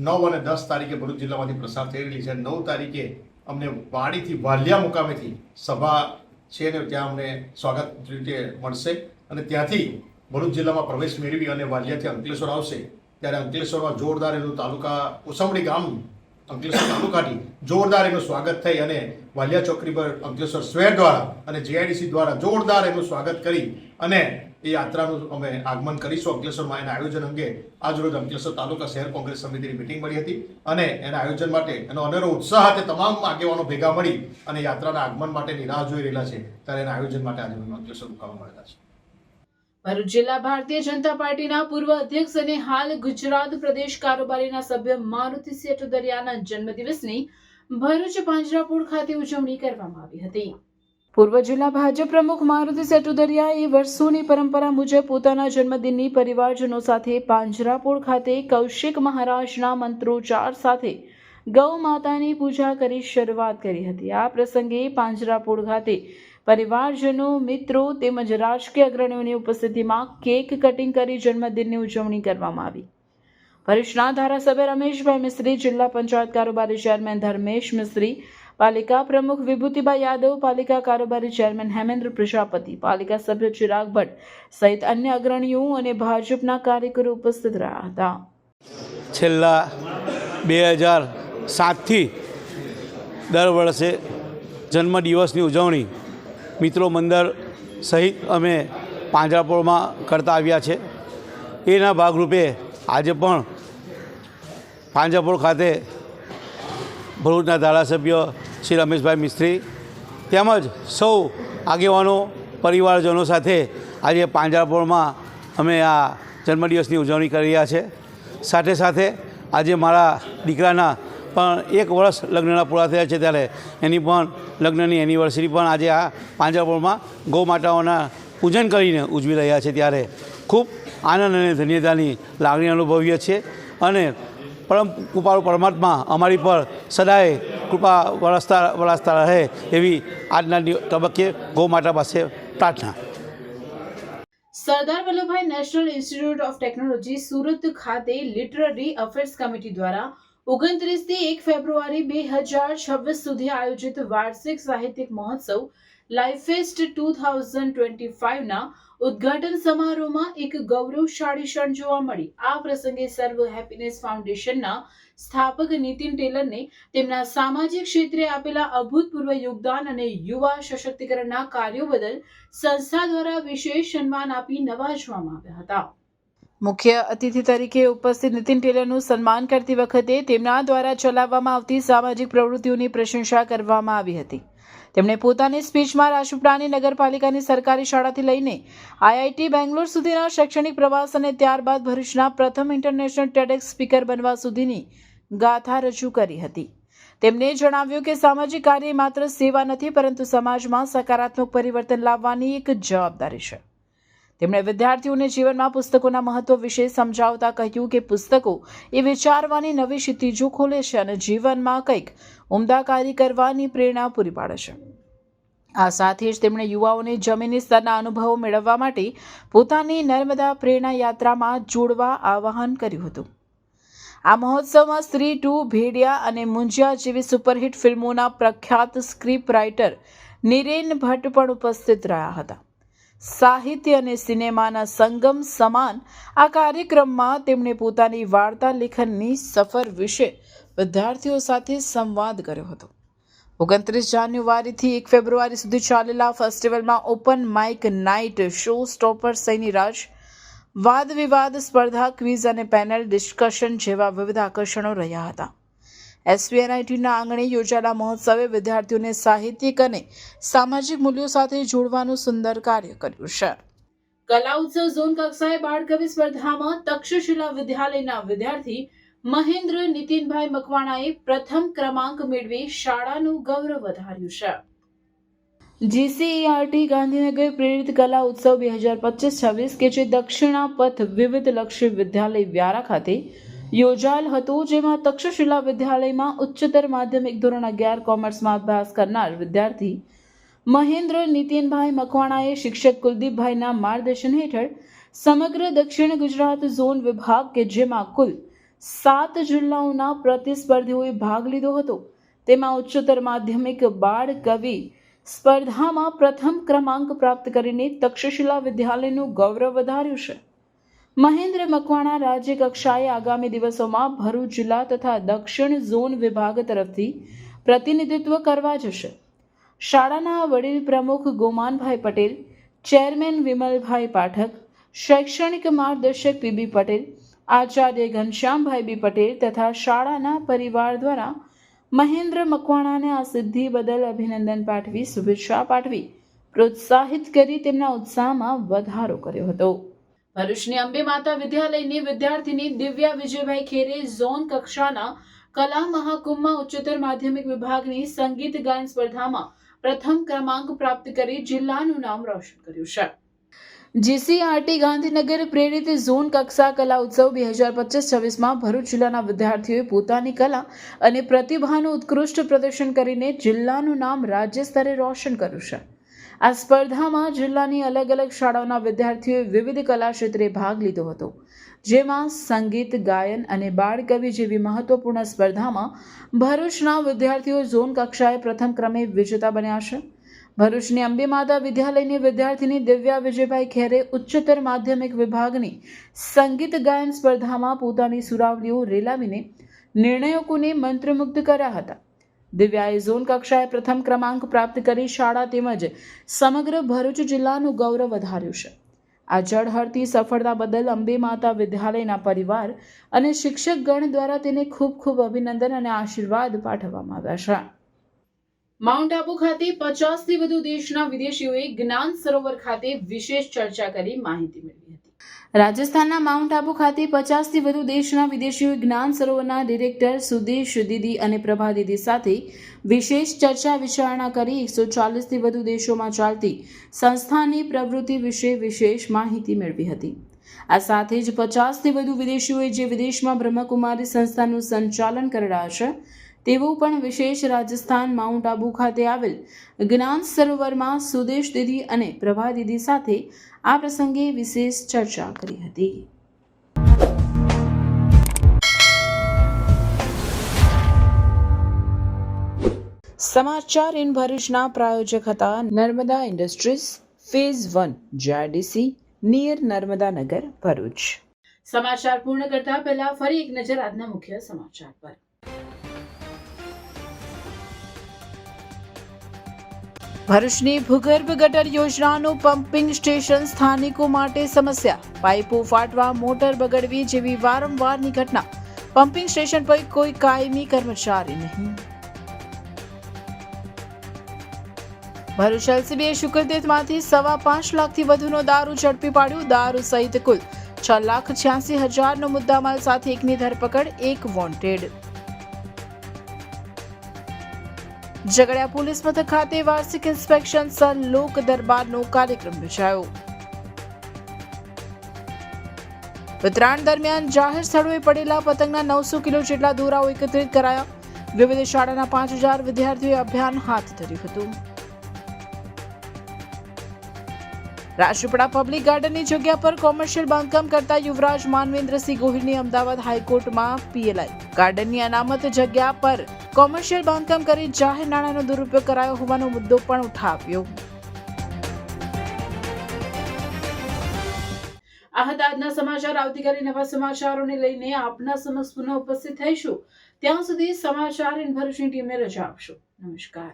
9 અને 10 તારીખે ભરૂચ જિલ્લામાંથી પ્રસાર થઈ રહેલી છે. 9 તારીખે અમને વાડીથી વાલિયા મુકામેથી સભા છે ને ત્યાં અમને સ્વાગત રીતે મળશે અને ત્યાંથી ભરૂચ જિલ્લામાં પ્રવેશ મેળવી અને વાલિયાથી અંકલેશ્વર આવશે. ત્યારે અંકલેશ્વરમાં જોરદાર એનું તાલુકા કોસંબડી ગામ અંકલેશ્વર તાલુકાથી જોરદાર એનું સ્વાગત થઈ અને વાલિયા ચોકડી પર અંકલેશ્વર શહેર દ્વારા અને જીઆઈડીસી દ્વારા જોરદાર એનું સ્વાગત કરી અને એ યાત્રાનું અમે આગમન કરીશું અંકલેશ્વરમાં. એના આયોજન અંગે આજરોજ અંકલેશ્વર તાલુકા શહેર કોંગ્રેસ સમિતિની મિટિંગ મળી હતી અને એના આયોજન માટે એનો અનેરો ઉત્સાહ સાથે તમામ આગેવાનો ભેગા મળી અને યાત્રાના આગમન માટેની રાહ જોઈ રહેલા છે. ત્યારે એના આયોજન માટે આજે અંકલેશ્વર મુકાવા મળેલા છે. ભરૂચ જિલ્લા ભારતીય જનતા પાર્ટીના પૂર્વ અધ્યક્ષ અને હાલ ગુજરાત પ્રદેશ કારોબારીના સભ્ય મારુતિસિંહ અટુદરિયાના જન્મદિવસની ભરૂચ પાંજરાપોળ ખાતે ઉજવણી કરવામાં આવી હતી. પૂર્વ જિલ્લા ભાજપ પ્રમુખ મારુતિસિંહ અટુદરિયાએ વર્ષોની પરંપરા મુજબ પોતાના જન્મદિનની પરિવારજનો સાથે પાંજરાપોળ ખાતે કૌશિક મહારાજના મંત્રોચ્ચાર સાથે ગૌ માતાની પૂજા કરી શરૂઆત કરી હતી. આ પ્રસંગે પાંજરાપોળ ખાતે પરિવારજનો, મિત્રો તેમજ રાજકીય અગ્રણીઓની ઉપસ્થિતિમાં કેક કટિંગ કરી જન્મદિનની ઉજવણી કરવામાં આવી. ભરૂચના ધારાસભ્ય રમેશભાઈ મિસ્ત્રી, જિલ્લા પંચાયત કારોબારી ચેરમેન ધર્મેશ મિસ્ત્રી, પાલિકા પ્રમુખ વિભૂતિભાઈ યાદવ, પાલિકા કારોબારી ચેરમેન હેમેન્દ્ર પ્રજાપતિ, પાલિકા સભ્ય ચિરાગ ભટ્ટ સહિત અન્ય અગ્રણીઓ અને ભાજપના કાર્યકરો ઉપસ્થિત રહ્યા હતા. છેલ્લા 2007થી દર વર્ષે જન્મદિવસની ઉજવણી મિત્રો મંડળ સહિત અમે પાંજરાપોળમાં કરતા આવ્યા છે. એના ભાગરૂપે આજે પણ પાંજરાપોળ ખાતે ભરૂચના ધારાસભ્ય શ્રી રમેશભાઈ મિસ્ત્રી તેમજ સૌ આગેવાનો, પરિવારજનો સાથે આજે પાંજરાપોળમાં અમે આ જન્મદિવસની ઉજવણી કરી રહ્યા છે. સાથે સાથે આજે મારા દીકરાના પણ 1 વર્ષ લગ્નના પૂરા થયા છે ત્યારે એની પણ લગ્નની એનિવર્સરી પણ આજે આ પાંજરાપોળમાં ગૌ માતાઓના પૂજન કરીને ઉજવી રહ્યા છે. ત્યારે ખૂબ આનંદ અને ધન્યતાની લાગણી અનુભવીએ છીએ અને પરમ કૃપાળુ પરમાત્મા અમારી પર સદાય કૃપા વરસતા રહે એવી આજના તબક્કે ગૌ માતા પાસે પ્રાર્થના. Sardar Vallabhbhai national institute of technology Surat ખાતે લિટરરી અફેર્સ કમિટી દ્વારા 29 થી 1 ફેબ્રુઆરી 2026 સુધી આયોજિત વાર્ષિક સાહિત્યિક મહોત્સવ લાઈફેસ્ટ 2025ના ઉદ્ઘાટન સમારોહમાં એક ગૌરવશાળી ક્ષણ જોવા મળી. આ પ્રસંગે સર્વ હેપીનેસ ફાઉન્ડેશનના સ્થાપક નીતિન ટેલરને તેમના સામાજિક ક્ષેત્રે આપેલા અભૂતપૂર્વ યોગદાન અને યુવા સશક્તિકરણના કાર્યો બદલ સંસ્થા દ્વારા વિશેષ સન્માન આપી નવાજવામાં આવ્યા હતા. મુખ્ય અતિથિ તરીકે ઉપસ્થિત નીતિન ટેલરનું સન્માન કરતી વખતે તેમના દ્વારા ચલાવવામાં આવતી સામાજિક પ્રવૃત્તિઓની પ્રશંસા કરવામાં આવી હતી. તેમણે પોતાની સ્પીચમાં રાજપીપળાની નગરપાલિકાની સરકારી શાળાથી લઈને આઈઆઈટી બેંગ્લોર સુધીના શૈક્ષણિક પ્રવાસ અને ત્યારબાદ ભરૂચના પ્રથમ ઇન્ટરનેશનલ ટેડેક્સ સ્પીકર બનવા સુધીની ગાથા રજૂ કરી હતી. તેમણે જણાવ્યું કે સામાજિક કાર્ય માત્ર સેવા નથી પરંતુ સમાજમાં સકારાત્મક પરિવર્તન લાવવાની એક જવાબદારી છે. તેમણે વિદ્યાર્થીઓને જીવનમાં પુસ્તકોના મહત્વ વિશે સમજાવતા કહ્યું કે પુસ્તકો એ વિચારવાની નવી ક્ષિતિજો ખોલે છે અને જીવનમાં કંઈક ઉમદા કાર્ય કરવાની પ્રેરણા પૂરી પાડે છે. આ સાથે જ તેમણે યુવાઓને જમીની સ્તરના અનુભવો મેળવવા માટે પોતાની નર્મદા પ્રેરણા યાત્રામાં જોડવા આહ્વાન કર્યું હતું. આ મહોત્સવમાં સ્ત્રી 2, ભેડિયા અને મુંજિયા જેવી સુપરહિટ ફિલ્મોના પ્રખ્યાત સ્ક્રિપ્ટ રાઇટર નિરેન ભટ્ટ પણ ઉપસ્થિત રહ્યા હતા. સાહિત્ય અને સિનેમાના સંગમ સમાન આ કાર્યક્રમમાં તેમણે પોતાની વાર્તા લેખનની સફર વિશે વિદ્યાર્થીઓ સાથે સંવાદ કર્યો હતો. 29 જાન્યુઆરીથી 1 ફેબ્રુઆરી સુધી ચાલેલા ફેસ્ટિવલમાં open mic night, show stopper Saini Raj, વાદ વિવાદ સ્પર્ધા, ક્વિઝ અને પેનલ ડિસ્કશન જેવા વિવિધ આકર્ષણો રહ્યા હતા. એસવીએનઆઈટીના આંગણે યોજાયેલા મહોત્સવે વિદ્યાર્થીઓને સાહિત્યિક અને સામાજિક મૂલ્યો સાથે જોડવાનું સુંદર કાર્ય કર્યું છે. કલા ઉત્સવ ઝોન કક્ષાએ બાળકવિ સ્પર્ધામાં તક્ષશિલા વિદ્યાલયના વિદ્યાર્થી મહેન્દ્ર નીતિનભાઈ મકવાણાએ પ્રથમ ક્રમાંક મેળવી શાળાનું ગૌરવ વધાર્યું છે. GCERT ગાંધીનગર પ્રેરિત કલા ઉત્સવ 2025-26 કે જે દક્ષિણા પથ વિવિધ લક્ષી વિદ્યાલય વ્યારા ખાતે યોજાયેલ હતો, જેમાં તક્ષશિલા વિદ્યાલયમાં ઉચ્ચતર માધ્યમિક ધોરણ 11 કોમર્સમાં અભ્યાસ કરનાર વિદ્યાર્થી મહેન્દ્ર નીતિનભાઈ મકવાણાએ શિક્ષક કુલદીપભાઈના માર્ગદર્શન હેઠળ સમગ્ર દક્ષિણ ગુજરાત ઝોન વિભાગ કે જેમાં કુલ 7 જિલ્લાઓના પ્રતિસ્પર્ધીઓએ ભાગ લીધો હતો, તેમાં ઉચ્ચતર માધ્યમિક બાળ કવિ સ્પર્ધામાં પ્રથમ ક્રમાંક પ્રાપ્ત કરીને તક્ષશિલા વિદ્યાલયનું ગૌરવ વધાર્યું છે. મહેન્દ્ર મકવાણા રાજ્ય કક્ષાએ આગામી દિવસોમાં ભરૂચ જિલ્લા તથા દક્ષિણ ઝોન વિભાગ તરફથી પ્રતિનિધિત્વ કરવા જશે. શાળાના વડીલ પ્રમુખ ગોમાનભાઈ પટેલ, ચેરમેન વિમલભાઈ પાઠક, શૈક્ષણિક માર્ગદર્શક પીબી પટેલ, આચાર્ય ઘનશ્યામભાઈ બી પટેલ તથા શાળાના પરિવાર દ્વારા મહેન્દ્ર મકવાણાને આ સિદ્ધિ બદલ અભિનંદન પાઠવી શુભેચ્છા પાઠવી પ્રોત્સાહિત કરી તેમના ઉત્સાહમાં વધારો કર્યો હતો. ભરૂચની અંબે માતા વિદ્યાલયની વિદ્યાર્થીની દિવ્યા વિજયભાઈ ખેરે ઝોન કક્ષાના કલા મહાકુંભમાં ઉચ્ચતર માધ્યમિક વિભાગની સંગીત ગાયન સ્પર્ધામાં પ્રથમ ક્રમાંક પ્રાપ્ત કરી જિલ્લાનું નામ રોશન કર્યું છે. GCERT ગાંધીનગર પ્રેરિત ઝોન કક્ષા કલા ઉત્સવ 2025-26માં ભરૂચ જિલ્લાના વિદ્યાર્થીઓએ પોતાની કલા અને પ્રતિભાનું ઉત્કૃષ્ટ પ્રદર્શન કરીને જિલ્લાનું નામ રાજ્ય સ્તરે રોશન કર્યું છે. આ સ્પર્ધામાં જિલ્લાની અલગ અલગ શાળાઓના વિદ્યાર્થીઓએ વિવિધ કલા ક્ષેત્રે ભાગ લીધો હતો, જેમાં સંગીત, ગાયન અને બાળકવિ જેવી મહત્વપૂર્ણ સ્પર્ધામાં ભરૂચના વિદ્યાર્થીઓ ઝોન કક્ષાએ પ્રથમ ક્રમે વિજેતા બન્યા છે. ભરૂચની અંબે માતા વિદ્યાલયની વિદ્યાર્થીની દિવ્યા વિજયભાઈ ખેરે ઉચ્ચતર માધ્યમિક વિભાગની સંગીત ગાયન સ્પર્ધામાં પોતાની સુરાવલીઓ રેલાવીને નિર્ણાયકોને મંત્રમુગ્ધ કર્યા હતા. દિવ્યાએ ઝોન કક્ષાએ પ્રથમ ક્રમાંક પ્રાપ્ત કરી શાળા તેમજ સમગ્ર ભરૂચ જિલ્લાનું ગૌરવ વધાર્યું છે. આ ઝળહળતી સફળતા બદલ અંબે માતા વિદ્યાલયના પરિવાર અને શિક્ષકગણ દ્વારા તેને ખૂબ ખૂબ અભિનંદન અને આશીર્વાદ પાઠવવામાં આવ્યા છે. માઉન્ટ આબુ ખાતે 50થી વધુ દેશના વિદેશીઓએ જ્ઞાન સરોવર ખાતે વિશેષ ચર્ચા કરી માહિતી મેળવી હતી. રાજસ્થાનના માઉન્ટ આબુ ખાતે 50થી વધુ દેશના વિદેશીઓએ જ્ઞાન સરોવરના ડિરેક્ટર સુદેશ દીદી અને પ્રભા દીદી સાથે વિશેષ ચર્ચા વિચારણા કરી 140થી વધુ દેશોમાં ચાલતી સંસ્થાની પ્રવૃત્તિ વિશે વિશેષ માહિતી મેળવી હતી. આ સાથે જ 50થી વધુ વિદેશીઓએ જે વિદેશમાં બ્રહ્મકુમારી સંસ્થાનું સંચાલન કરી રહ્યા છે તેવું પણ વિશેષ રાજસ્થાન માઉન્ટ આબુ ખાતે આવેલ જ્ઞાન સરોવરમાં સુદેશ દીદી અને પ્રભા દીદી સાથે આ પ્રસંગે વિશેષ ચર્ચા કરી હતી. સમાચાર ઇન ભરૂચના પ્રાયોજક હતા Narmada industries phase 1 JRDC near Narmadanagar Bharuch. સમાચાર પૂર્ણ કરતા પહેલા ફરી એક નજર આજના મુખ્ય સમાચાર પર. ભરૂચની ભૂગર્ભ ગટર યોજનાનું પમ્પિંગ સ્ટેશન સ્થાનિકો માટે સમસ્યા. પાઇપો ફાટવા, મોટર બગડવી જેવી વારંવારની ઘટના. પમ્પિંગ સ્ટેશન પર કોઈ કાયમી કર્મચારી નહીં. ભરૂચ LCBએ શુક્રદેવમાંથી 5.25 લાખથી વધુનો દારૂ ઝડપી પાડ્યું. દારૂ સહિત કુલ 6,86,000નો મુદ્દામાલ સાથે એકની ધરપકડ, એક વોન્ટેડ. ઝઘડિયા પોલીસ મથક ખાતે વાર્ષિક ઇન્સ્પેક્શન સહ લોક દરબારનો કાર્યક્રમ યોજાયો. ઉત્તરાયણ દરમિયાન જાહેર સ્થળોએ પડેલા પતંગના 900 કિલો જેટલા દોરાઓ એકત્રિત કરાયા. વિવિધ શાળાના 5,000 વિદ્યાર્થીઓએ અભિયાન હાથ ધર્યું હતું. રાજપીપળા પબ્લિક ગાર્ડનની જગ્યા પર કોમર્શિયલ બાંધકામ કરતા યુવરાજ માનવેન્દ્રસિંહ ગોહિલની અમદાવાદ હાઈકોર્ટમાં PLI. ગાર્ડનની અનામત જગ્યા પર કોમર્શિયલ બાંધકામ કરી જાહેર નાણાંનો દુરુપયોગ કરાયો હોવાનો મુદ્દો પણ ઉઠાવ્યો. આ હતા આજના સમાચાર. આવતીકાલે નવા સમાચારોને લઈને આપના સમક્ષ પુનઃ ઉપસ્થિત થઈશું. ત્યાં સુધી સમાચાર ઇન ભરૂચની ટીમને રજા આપશો. નમસ્કાર.